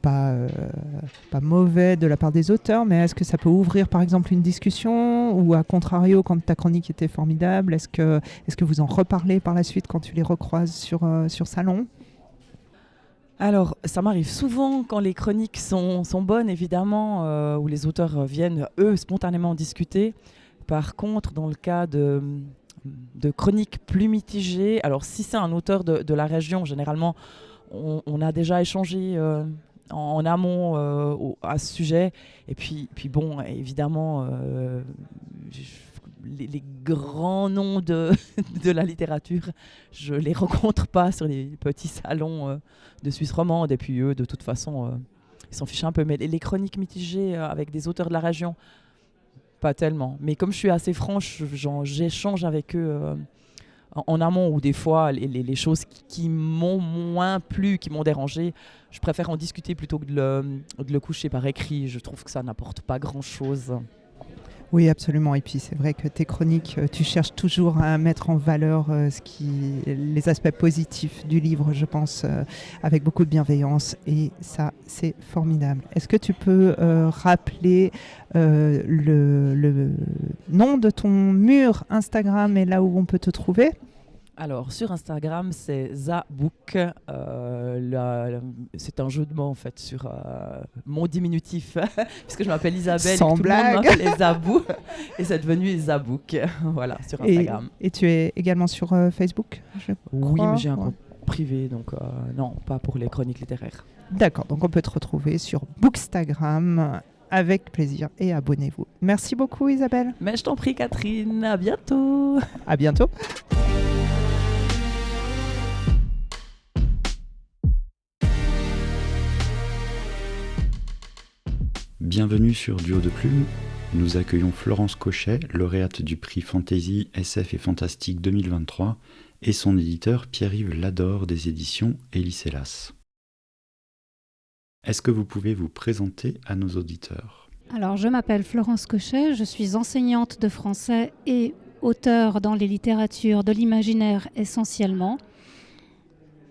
G: pas mauvais de la part des auteurs, mais est-ce que ça peut ouvrir par exemple une discussion, ou à contrario quand ta chronique était formidable, est-ce que vous en reparlez par la suite quand tu les recroises sur Salon ?
R: Alors, ça m'arrive souvent quand les chroniques sont bonnes, évidemment, où les auteurs viennent, eux, spontanément discuter. Par contre, dans le cas de chroniques plus mitigées, alors si c'est un auteur de la région, généralement, on a déjà échangé en amont à ce sujet. Et puis bon, évidemment, les grands noms de la littérature, je ne les rencontre pas sur les petits salons de Suisse romande. Et puis eux, de toute façon, ils s'en fichent un peu. Mais les chroniques mitigées avec des auteurs de la région, pas tellement. Mais comme je suis assez franche, j'échange avec eux en amont, ou des fois les choses qui m'ont moins plu, qui m'ont dérangé, je préfère en discuter plutôt que de le coucher par écrit. Je trouve que ça n'apporte pas grand-chose.
G: Oui, absolument. Et puis c'est vrai que tes chroniques, tu cherches toujours à mettre en valeur les aspects positifs du livre, je pense, avec beaucoup de bienveillance. Et ça, c'est formidable. Est-ce que tu peux rappeler le nom de ton mur Instagram et là où on peut te trouver ?
R: Alors, sur Instagram, c'est Zabouk. C'est un jeu de mots, en fait, sur mon diminutif, puisque je m'appelle Isabelle,
G: Sans
R: et tout
G: blague.
R: le monde m'appelait Zabou, et c'est devenu Zabouk, voilà, sur Instagram.
G: Et tu es également sur Facebook, je
R: Oui,
G: crois.
R: mais j'ai un compte privé, donc non, pas pour les chroniques littéraires.
G: D'accord, donc on peut te retrouver sur Bookstagram. Avec plaisir, et abonnez-vous. Merci beaucoup, Isabelle.
R: Mais je t'en prie, Catherine, à bientôt.
G: À bientôt.
A: Bienvenue sur Duo de Plume. Nous accueillons Florence Cochet, lauréate du prix Fantasy, SF et Fantastique 2023, et son éditeur Pierre-Yves Lador des éditions Hélicelas. Est-ce que vous pouvez vous présenter à nos auditeurs ?
S: Alors, je m'appelle Florence Cochet, je suis enseignante de français et auteure dans les littératures de l'imaginaire essentiellement.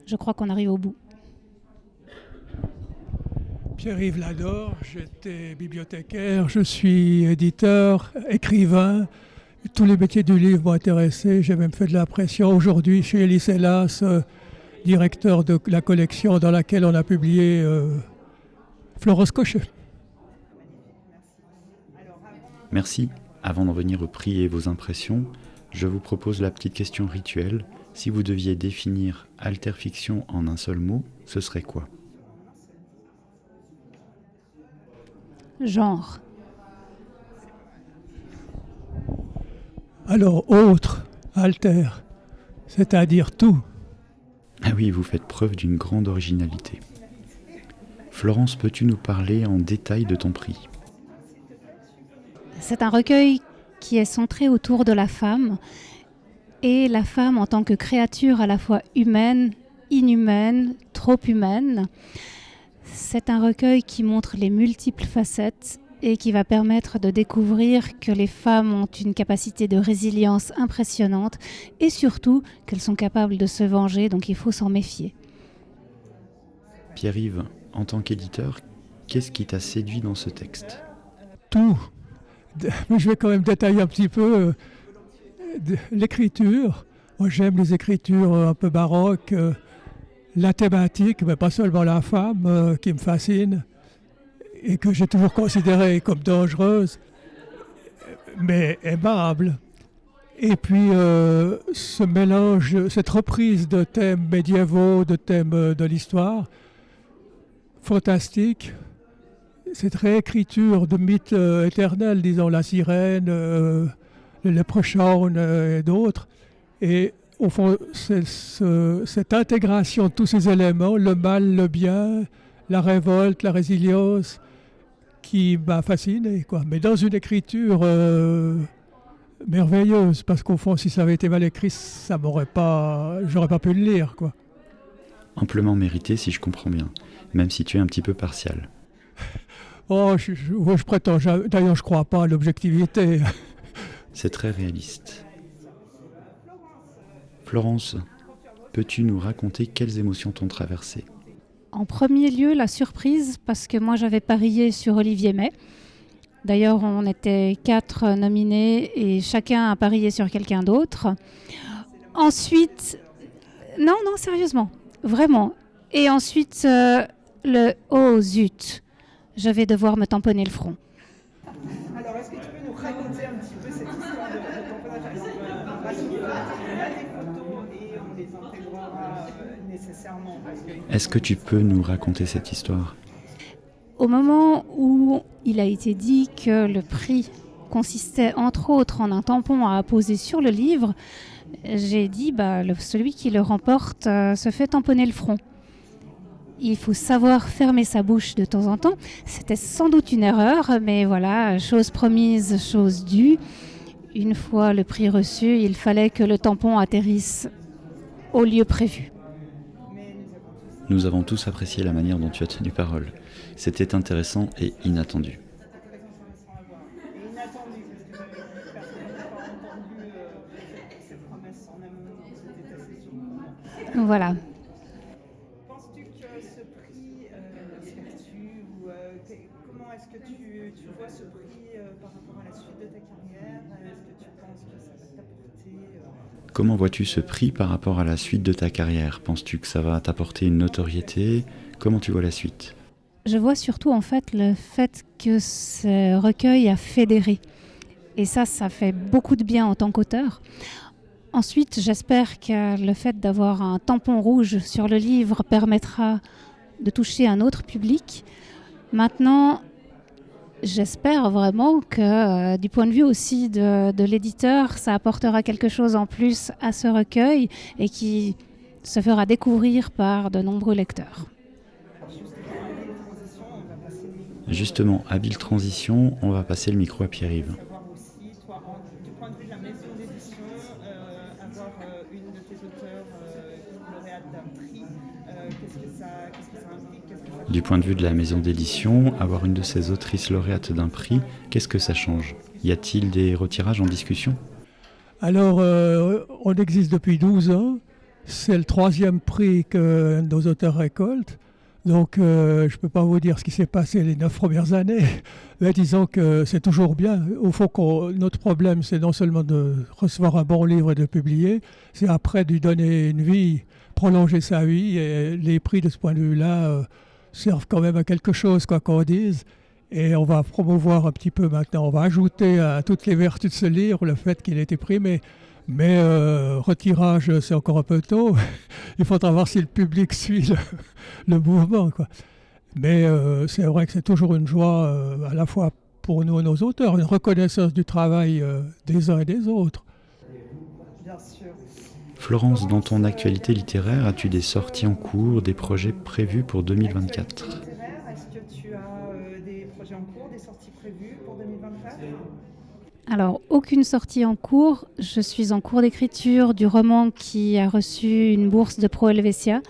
S: Je crois qu'on arrive au bout.
T: Pierre-Yves Lador, j'étais bibliothécaire, je suis éditeur, écrivain. Tous les métiers du livre m'ont intéressé, j'ai même fait de l'impression aujourd'hui chez Hélicelas, directeur de la collection dans laquelle on a publié Florence Cochet.
A: Merci. Avant d'en venir au prix et vos impressions, je vous propose la petite question rituelle. Si vous deviez définir Alterfiction en un seul mot, ce serait quoi ?
S: Genre.
T: Alors, autre, alter, c'est-à-dire tout.
A: Ah oui, vous faites preuve d'une grande originalité. Florence, peux-tu nous parler en détail de ton prix ?
S: C'est un recueil qui est centré autour de la femme, et la femme en tant que créature à la fois humaine, inhumaine, trop humaine. C'est un recueil qui montre les multiples facettes et qui va permettre de découvrir que les femmes ont une capacité de résilience impressionnante et surtout qu'elles sont capables de se venger, donc il faut s'en méfier.
A: Pierre-Yves, en tant qu'éditeur, qu'est-ce qui t'a séduit dans ce texte ?
T: Tout. Mais je vais quand même détailler un petit peu l'écriture. Moi, j'aime les écritures un peu baroques. La thématique, mais pas seulement la femme, qui me fascine et que j'ai toujours considérée comme dangereuse, mais aimable. Et puis ce mélange, cette reprise de thèmes médiévaux, de thèmes de l'histoire, fantastique, cette réécriture de mythes éternels, disons la sirène, le léprechaun et d'autres. Et au fond, c'est cette intégration de tous ces éléments, le mal, le bien, la révolte, la résilience, qui m'a fasciné, quoi. Mais dans une écriture merveilleuse, parce qu'au fond, si ça avait été mal écrit, j'aurais pas pu le lire, quoi.
A: Amplement mérité, si je comprends bien, même si tu es un petit peu partial.
T: Oh, je prétends, d'ailleurs, je crois pas à l'objectivité.
A: C'est très réaliste. Florence, peux-tu nous raconter quelles émotions t'ont traversé ?
S: En premier lieu, la surprise, parce que moi j'avais parié sur Olivier May. D'ailleurs, on était 4 nominés et chacun a parié sur quelqu'un d'autre. Ensuite, non, sérieusement, vraiment. Et ensuite, oh zut, je vais devoir me tamponner le front.
G: Alors, est-ce que tu peux nous raconter un petit peu cette histoire de tamponnage ? On va des photos et on les intégrera nécessairement.
A: Est-ce que tu peux nous raconter cette histoire ?
S: Au moment où il a été dit que le prix consistait entre autres en un tampon à apposer sur le livre, j'ai dit celui qui le remporte se fait tamponner le front. Il faut savoir fermer sa bouche de temps en temps. C'était sans doute une erreur, mais voilà, chose promise, chose due. Une fois le prix reçu, il fallait que le tampon atterrisse au lieu prévu.
A: Nous avons tous apprécié la manière dont tu as tenu parole. C'était intéressant et inattendu.
S: Voilà.
G: Penses-tu que ce prix vertu ou comment est-ce que tu vois ce prix par rapport à la suite de ta carrière ? Est-ce que tu penses que ça va t'apporter
A: Comment vois-tu ce prix par rapport à la suite de ta carrière ? Penses-tu que ça va t'apporter une notoriété ? Comment tu vois la suite ?
S: Je vois surtout en fait le fait que ce recueil a fédéré. Et ça fait beaucoup de bien en tant qu'auteur. Ensuite, j'espère que le fait d'avoir un tampon rouge sur le livre permettra de toucher un autre public. Maintenant, j'espère vraiment que du point de vue aussi de l'éditeur, ça apportera quelque chose en plus à ce recueil et qui se fera découvrir par de nombreux lecteurs.
A: Justement, habile transition, on va passer le micro à Pierre-Yves.
G: Du point de vue de la maison d'édition, avoir une de tes auteurs lauréate d'un prix, qu'est-ce que ça implique ?
A: Du point de vue de la maison d'édition, avoir une de ses autrices lauréates d'un prix, qu'est-ce que ça change ? Y a-t-il des retirages en discussion ?
T: Alors, on existe depuis 12 ans. C'est le 3e prix que nos auteurs récoltent. Donc, je ne peux pas vous dire ce qui s'est passé les 9 premières années, mais disons que c'est toujours bien. Au fond, notre problème, c'est non seulement de recevoir un bon livre et de le publier, c'est après de lui donner une vie, prolonger sa vie. Et les prix, de ce point de vue-là, servent quand même à quelque chose, quoi qu'on dise. Et on va promouvoir un petit peu maintenant. On va ajouter à toutes les vertus de ce livre le fait qu'il ait été primé. Mais retirage, c'est encore un peu tôt. Il faudra voir si le public suit le mouvement, quoi. Mais c'est vrai que c'est toujours une joie, à la fois pour nous et nos auteurs, une reconnaissance du travail des uns et des autres.
G: Bien sûr.
A: Florence, dans ton actualité littéraire, as-tu des sorties en cours, des projets prévus pour 2024 ?
G: Est-ce que tu as des projets en cours, des sorties prévues pour 2024 ?
S: Alors, aucune sortie en cours. Je suis en cours d'écriture du roman qui a reçu une bourse de Pro Helvetia.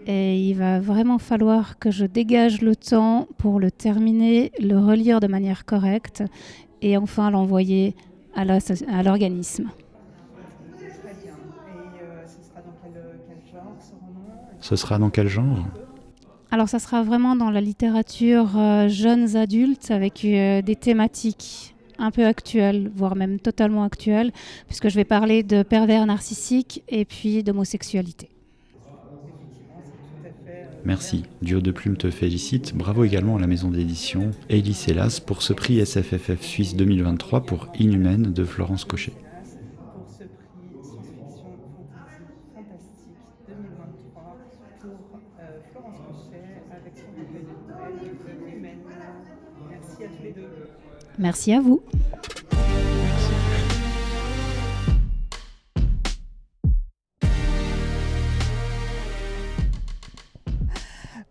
S: Et il va vraiment falloir que je dégage le temps pour le terminer, le relire de manière correcte et enfin l'envoyer à l'organisme.
A: Ce sera dans quel genre ?
S: Alors, ça sera vraiment dans la littérature jeunes adultes avec des thématiques un peu actuelles, voire même totalement actuelles, puisque je vais parler de pervers narcissiques et puis d'homosexualité.
A: Merci. Duo de Plume te félicite. Bravo également à la maison d'édition Elie Hélas pour ce prix SFFF Suisse 2023 pour Inhumaine de Florence Cochet.
G: Pour ce prix science-fiction fantastique 2023 pour Florence Cochet avec son recueil de poèmes Inhumaine. Merci à tous les deux.
S: Merci à vous.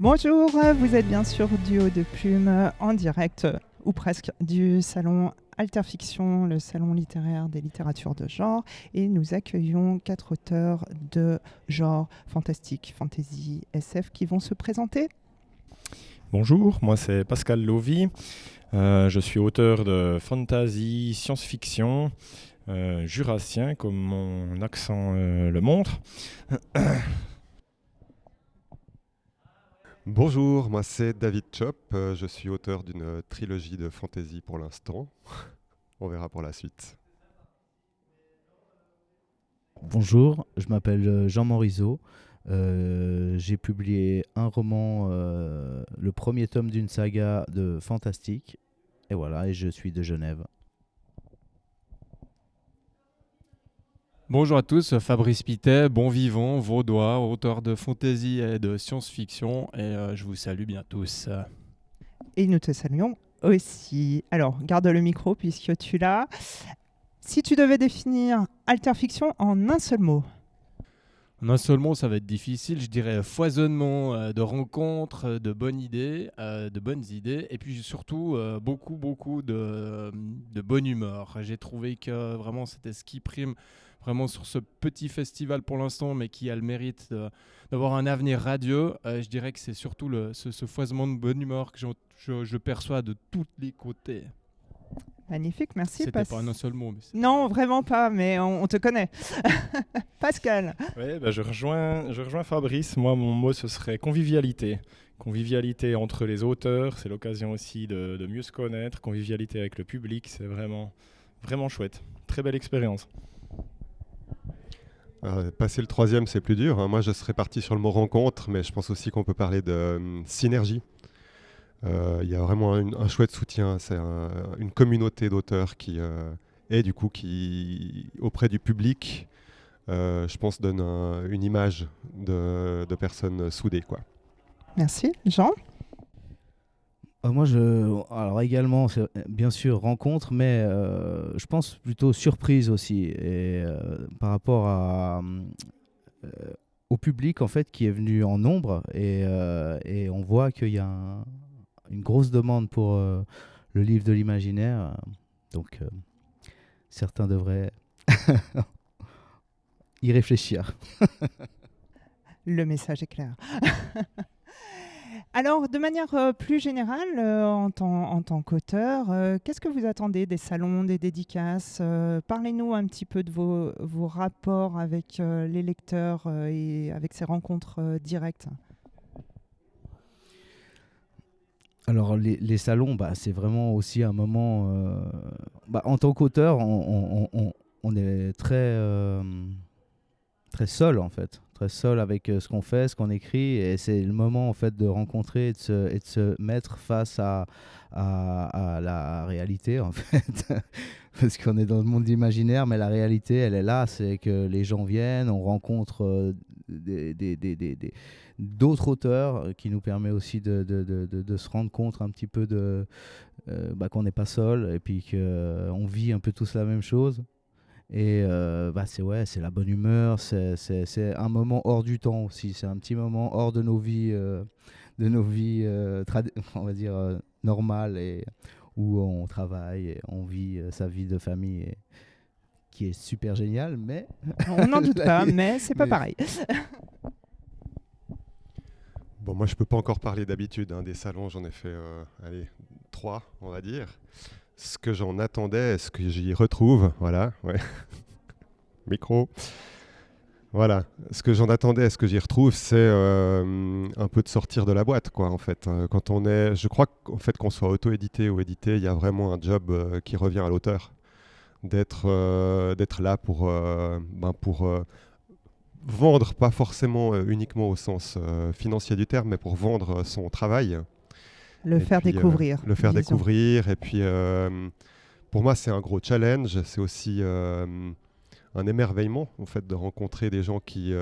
G: Bonjour, vous êtes bien sûr Duo de Plume en direct, ou presque, du salon Alterfiction, le salon littéraire des littératures de genre, et nous accueillons 4 auteurs de genre fantastique, fantasy, SF qui vont se présenter.
U: Bonjour, moi c'est Pascal Lovy, je suis auteur de fantasy, science-fiction, jurassien comme mon accent le montre.
H: Bonjour, moi c'est David Chop, je suis auteur d'une trilogie de fantasy pour l'instant. On verra pour la suite.
V: Bonjour, je m'appelle Jean Morizot. J'ai publié un roman, le premier tome d'une saga de fantastique. Et voilà, et je suis de Genève.
W: Bonjour à tous, Fabrice Pittet, bon vivant, vaudois, auteur de fantasy et de science-fiction, et je vous salue bien tous.
G: Et nous te saluons aussi. Alors, garde le micro puisque tu l'as. Si tu devais définir Alterfiction en un seul mot.
W: En un seul mot, ça va être difficile, je dirais foisonnement de rencontres, de bonnes idées, et puis surtout beaucoup de bonne humeur. J'ai trouvé que vraiment c'était ce qui prime vraiment sur ce petit festival pour l'instant, mais qui a le mérite d'avoir un avenir radieux. Je dirais que c'est surtout ce foisonnement de bonne humeur que je perçois de tous les côtés.
G: Magnifique, merci.
W: C'était pas un seul mot.
G: Non, vraiment pas, mais on te connaît. Pascal.
U: Oui, je rejoins Fabrice. Moi, mon mot, ce serait convivialité. Convivialité entre les auteurs, c'est l'occasion aussi de mieux se connaître. Convivialité avec le public, c'est vraiment chouette. Très belle expérience.
H: Passer le troisième, c'est plus dur. Moi, je serais parti sur le mot rencontre, mais je pense aussi qu'on peut parler de synergie. Il y a vraiment un chouette soutien. C'est une communauté d'auteurs qui auprès du public, je pense, donne une image de personnes soudées, quoi.
G: Merci. Jean ?
V: Moi, alors également, c'est bien sûr rencontre, mais je pense plutôt surprise aussi. Et par rapport au public, en fait, qui est venu en nombre, et on voit qu'il y a une grosse demande pour le livre de l'imaginaire. Donc, certains devraient y réfléchir.
G: Le message est clair. Alors, de manière plus générale, en tant qu'auteur, qu'est-ce que vous attendez des salons, des dédicaces ? Parlez-nous un petit peu de vos rapports avec les lecteurs et avec ces rencontres directes.
V: Alors, les salons, c'est vraiment aussi un moment... en tant qu'auteur, on est très seul, en fait. Très seul avec ce qu'on fait, ce qu'on écrit, et c'est le moment en fait de rencontrer et de se mettre face à la réalité en fait, parce qu'on est dans le monde imaginaire, mais la réalité elle est là, c'est que les gens viennent, on rencontre d'autres auteurs qui nous permet aussi de se rendre compte un petit peu qu'on n'est pas seul et puis qu'on vit un peu tous la même chose. Et c'est la bonne humeur, c'est un moment hors du temps aussi, c'est un petit moment hors de nos vies, on va dire normales, et où on travaille et on vit sa vie de famille qui est super géniale, mais
G: on n'en doute pas, mais c'est pas pareil.
H: Bon, moi je peux pas encore parler d'habitude, des salons, j'en ai fait 3 on va dire. Ce que j'en attendais, est-ce que j'y retrouve, voilà, ouais. Micro. Voilà, ce que j'en attendais, est-ce que j'y retrouve, c'est un peu de sortir de la boîte, quoi, en fait. Quand je crois qu'en fait, qu'on soit auto-édité ou édité, il y a vraiment un job qui revient à l'auteur, d'être là pour vendre, pas forcément uniquement au sens financier du terme, mais pour vendre son travail.
G: Le faire découvrir.
H: Le faire découvrir. Et puis, pour moi, c'est un gros challenge. C'est aussi un émerveillement, en fait, de rencontrer des gens qui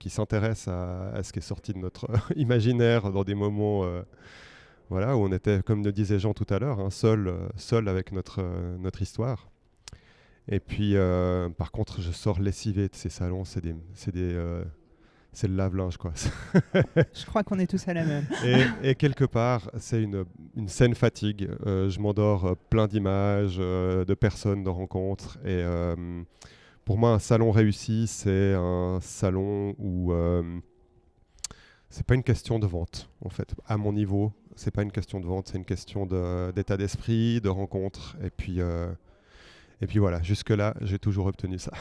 H: s'intéressent à ce qui est sorti de notre imaginaire dans des moments où on était, comme le disait Jean tout à l'heure, seul avec notre histoire. Et puis, par contre, je sors lessivé de ces salons. C'est
B: c'est le lave-linge, quoi.
G: Je crois qu'on est tous à la même.
B: Et quelque part, c'est une saine fatigue. Je m'endors plein d'images, de personnes, de rencontres. Et pour moi, un salon réussi, c'est un salon où c'est pas une question de vente, en fait. À mon niveau, c'est pas une question de vente, c'est une question d'état d'esprit, de rencontre. Et puis voilà, jusque-là, j'ai toujours obtenu ça.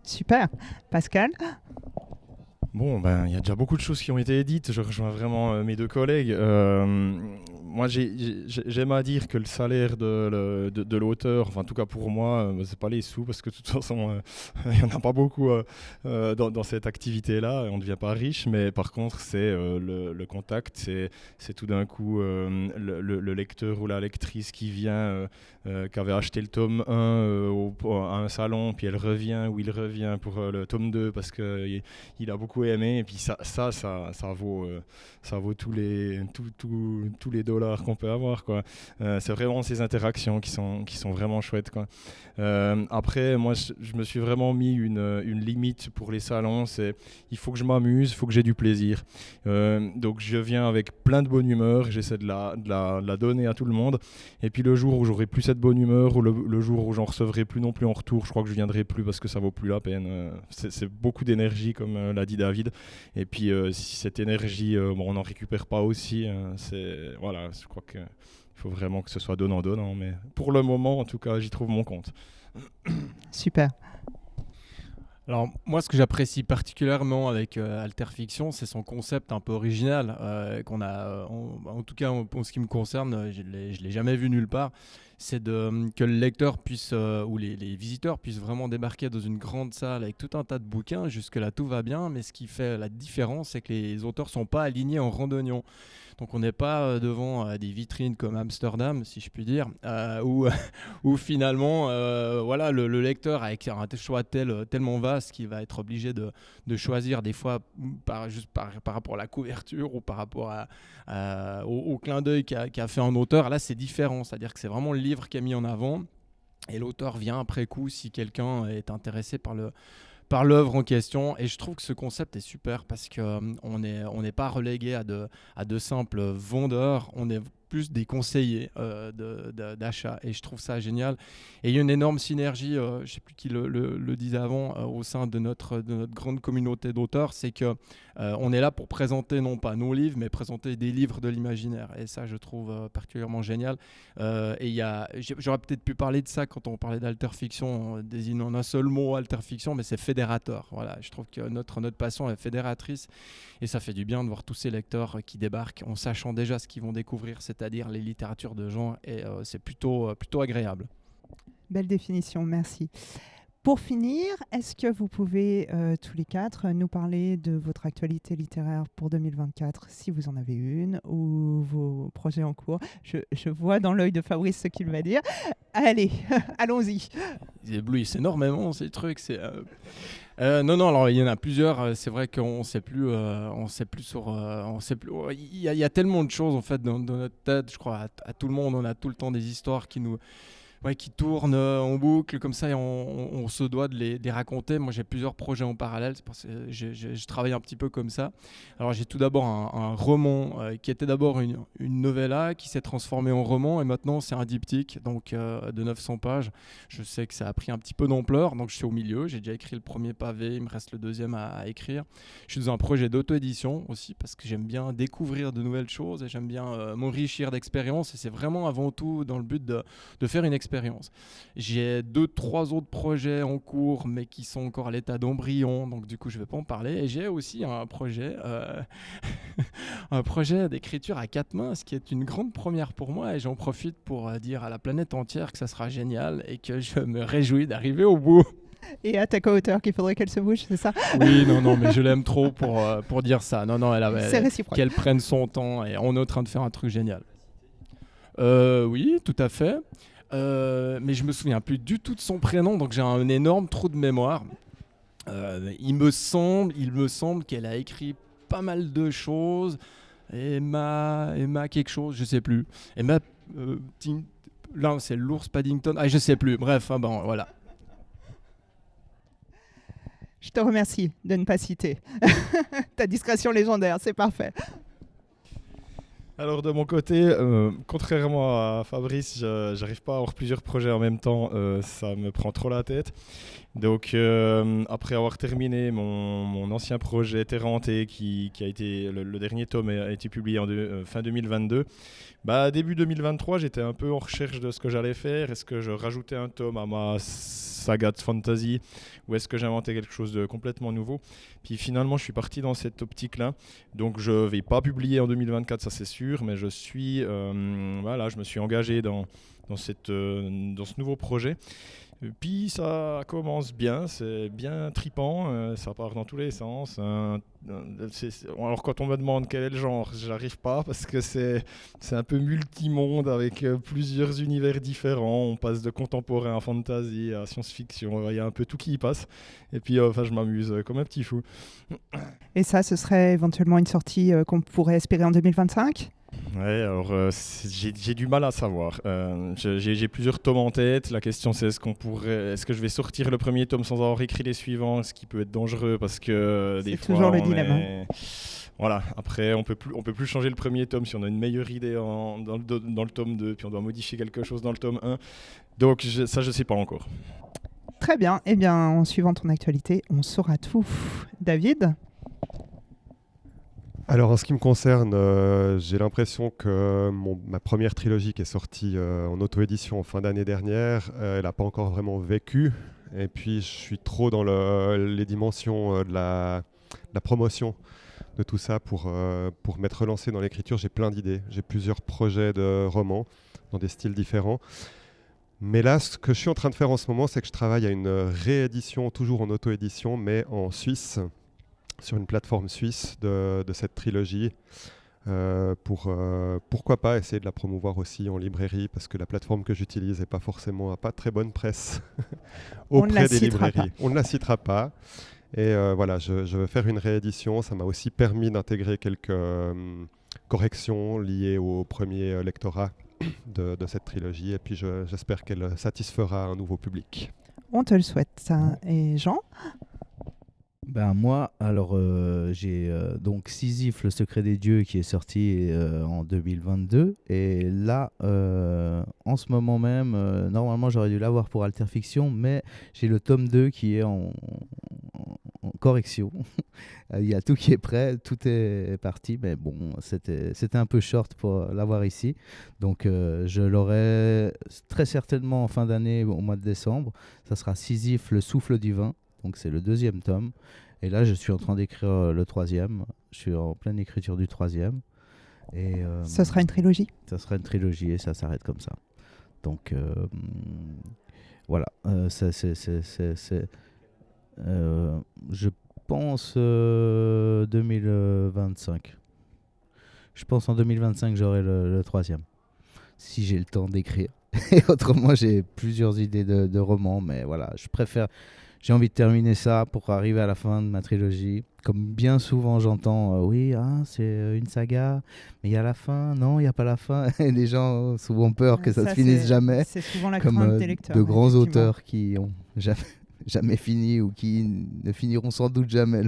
G: Super. Pascal?
U: Bon, il y a déjà beaucoup de choses qui ont été dites. Je rejoins vraiment mes deux collègues. Moi, j'aime à dire que le salaire de l'auteur, enfin, en tout cas pour moi, c'est pas les sous, parce que de toute façon, il n'y en a pas beaucoup dans cette activité-là. On ne devient pas riche, mais par contre, c'est le contact, c'est tout d'un coup le lecteur ou la lectrice qui vient, qui avait acheté le tome 1 à un salon, puis elle revient, ou il revient pour le tome 2 parce qu'il a beaucoup aimé, et puis ça vaut tous les dollars qu'on peut avoir, quoi. C'est vraiment ces interactions qui sont vraiment chouettes, quoi. Après, moi, je me suis vraiment mis une limite pour les salons, c'est il faut que je m'amuse, il faut que j'ai du plaisir. Donc je viens avec plein de bonne humeur, j'essaie de la donner à tout le monde, et puis le jour où j'aurai plus cette bonne humeur, ou le jour où j'en recevrai plus non plus en retour, je crois que je viendrai plus parce que ça vaut plus la peine. C'est beaucoup d'énergie, comme l'a dit David, et puis si cette énergie, on n'en récupère pas aussi, voilà, je crois qu'il faut vraiment que ce soit donnant-donnant, mais pour le moment, en tout cas, j'y trouve mon compte.
G: Super.
W: Alors moi, ce que j'apprécie particulièrement avec Alterfiction, c'est son concept un peu original qu'on a, en tout cas en ce qui me concerne, je l'ai jamais vu nulle part. C'est que le lecteur puisse, ou les visiteurs puissent vraiment débarquer dans une grande salle avec tout un tas de bouquins. Jusque-là, tout va bien, mais ce qui fait la différence, c'est que les auteurs ne sont pas alignés en randonnion. Donc on n'est pas devant des vitrines comme Amsterdam, si je puis dire, où finalement voilà, le lecteur avec un choix tellement vaste qu'il va être obligé de choisir des fois juste par rapport à la couverture ou par rapport au clin d'œil qu'a fait un auteur. Là c'est différent, c'est-à-dire que c'est vraiment le livre qui est mis en avant et l'auteur vient après coup si quelqu'un est intéressé par l'œuvre en question, et je trouve que ce concept est super parce qu'on n'est pas relégué à de simples vendeurs, on est plus des conseillers d'achat, et je trouve ça génial. Et il y a une énorme synergie, je ne sais plus qui le disait avant, au sein de notre grande communauté d'auteurs, c'est qu'on est là pour présenter non pas nos livres, mais présenter des livres de l'imaginaire, et ça je trouve particulièrement génial. Et j'aurais peut-être pu parler de ça quand on parlait d'alterfiction, en désignant un seul mot alterfiction, mais c'est fédérateur. Voilà, je trouve que notre passion est fédératrice, et ça fait du bien de voir tous ces lecteurs qui débarquent en sachant déjà ce qu'ils vont découvrir, c'est-à-dire les littératures de genre, et c'est plutôt agréable.
G: Belle définition, merci. Pour finir, est-ce que vous pouvez tous les quatre nous parler de votre actualité littéraire pour 2024, si vous en avez une, ou vos projets en cours? Je vois dans l'œil de Fabrice ce qu'il va dire. Allez, allons-y.
W: Ils éblouissent énormément ces trucs. Non, alors il y en a plusieurs. C'est vrai qu'on sait plus sur. Il y a tellement de choses en fait dans notre tête. Je crois à tout le monde, on a tout le temps des histoires qui tournent en boucle comme ça, et on se doit de les raconter. Moi j'ai plusieurs projets en parallèle, c'est parce que je travaille un petit peu comme ça. Alors j'ai tout d'abord un roman qui était d'abord une novella qui s'est transformé en roman, et maintenant c'est un diptyque donc de 900 pages. Je sais que ça a pris un petit peu d'ampleur, donc je suis au milieu, j'ai déjà écrit le premier pavé, il me reste le deuxième à écrire. Je suis dans un projet d'auto-édition aussi parce que j'aime bien découvrir de nouvelles choses et j'aime bien m'enrichir d'expériences, et c'est vraiment avant tout dans le but de faire une expérience. J'ai 2-3 autres projets en cours, mais qui sont encore à l'état d'embryon, donc du coup je ne vais pas en parler. Et j'ai aussi un projet, un projet d'écriture à 4 mains, ce qui est une grande première pour moi, et j'en profite pour dire à la planète entière que ça sera génial et que je me réjouis d'arriver au bout.
G: Et à ta co-auteur qu'il faudrait qu'elle se bouge, c'est ça?
W: Oui, non, mais je l'aime trop pour dire ça. Non,
G: c'est réciproque.
W: Qu'elle prenne son temps, et on est en train de faire un truc génial. Oui, tout à fait. Mais je me souviens plus du tout de son prénom, donc j'ai un énorme trou de mémoire. Il me semble qu'elle a écrit pas mal de choses. Emma quelque chose, je sais plus. Emma, là c'est l'ours Paddington, je sais plus. Bref, voilà.
G: Je te remercie de ne pas citer. Ta discrétion légendaire, c'est parfait.
U: Alors de mon côté, contrairement à Fabrice, j'arrive pas à avoir plusieurs projets en même temps, ça me prend trop la tête. Donc après avoir terminé mon ancien projet Terre hantée, qui a été le dernier tome a été publié en fin 2022, début 2023 j'étais un peu en recherche de ce que j'allais faire. Est-ce que je rajoutais un tome à ma saga de fantasy ou est-ce que j'inventais quelque chose de complètement nouveau? Puis finalement je suis parti dans cette optique-là, donc je vais pas publier en 2024, ça c'est sûr, mais je me suis engagé dans ce nouveau projet. Puis ça commence bien, c'est bien tripant, ça part dans tous les sens. Alors quand on me demande quel est le genre, j'arrive pas parce que c'est un peu multimonde avec plusieurs univers différents. On passe de contemporain à fantasy, à science-fiction, il y a un peu tout qui y passe. Et puis je m'amuse comme un petit fou.
G: Et ça, ce serait éventuellement une sortie qu'on pourrait espérer en 2025 ?
U: Ouais, alors j'ai du mal à savoir. J'ai plusieurs tomes en tête. La question c'est est-ce que je vais sortir le premier tome sans avoir écrit les suivants, ce qui peut être dangereux parce que des fois
G: toujours le dilemme.
U: Voilà, après on peut plus changer le premier tome si on a une meilleure idée dans le tome 2, puis on doit modifier quelque chose dans le tome 1. Donc je sais pas encore.
G: Très bien, eh bien en suivant ton actualité, on saura tout. David ?
B: Alors en ce qui me concerne, j'ai l'impression que ma première trilogie qui est sortie en auto-édition en fin d'année dernière, elle n'a pas encore vraiment vécu. Et puis je suis trop dans les dimensions de la promotion de tout ça pour m'être relancé dans l'écriture. J'ai plein d'idées, j'ai plusieurs projets de romans dans des styles différents. Mais là, ce que je suis en train de faire en ce moment, c'est que je travaille à une réédition, toujours en auto-édition, mais en Suisse, sur une plateforme suisse de cette trilogie, pourquoi pas essayer de la promouvoir aussi en librairie, parce que la plateforme que j'utilise n'a pas très bonne presse auprès des librairies. On ne la citera pas. Et voilà, je veux faire une réédition. Ça m'a aussi permis d'intégrer quelques corrections liées au premier lectorat de cette trilogie. Et puis j'espère qu'elle satisfera un nouveau public.
G: On te le souhaite. Et Jean ?
V: Moi, alors j'ai donc Sisyphe, le secret des dieux, qui est sorti en 2022. Et là, en ce moment même, normalement j'aurais dû l'avoir pour Alterfiction, mais j'ai le tome 2 qui est en correction. Il y a tout qui est prêt, tout est parti, mais bon, c'était un peu short pour l'avoir ici. Donc je l'aurai très certainement en fin d'année, au mois de décembre. Ça sera Sisyphe, le souffle divin. Donc c'est le 2e tome. Et là, je suis en train d'écrire le 3e. Je suis en pleine écriture du 3e. Et,
G: ça sera une trilogie ?
V: Ça sera une trilogie et ça s'arrête comme ça. Donc voilà. Je pense 2025. Je pense en 2025, j'aurai le 3e. Si j'ai le temps d'écrire. Et autrement, j'ai plusieurs idées de romans. Mais voilà, j'ai envie de terminer ça pour arriver à la fin de ma trilogie. Comme bien souvent j'entends, c'est une saga, mais il y a la fin. Non, il n'y a pas la fin. Et les gens ont souvent peur que ça se finisse jamais.
G: C'est souvent la
V: comme
G: crainte des lecteurs.
V: De grands auteurs qui ont jamais fini ou qui ne finiront sans doute jamais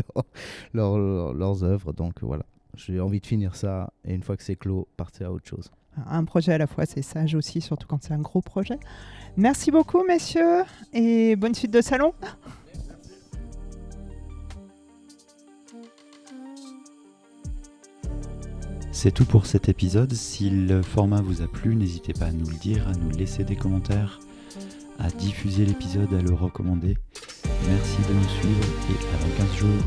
V: leurs œuvres. Donc voilà, j'ai envie de finir ça. Et une fois que c'est clos, partir à autre chose.
G: Un projet à la fois, c'est sage aussi, surtout quand c'est un gros projet. Merci beaucoup, messieurs, et bonne suite de salon.
A: C'est tout pour cet épisode. Si le format vous a plu, n'hésitez pas à nous le dire, à nous laisser des commentaires, à diffuser l'épisode, à le recommander. Merci de nous suivre et à dans 15 jours.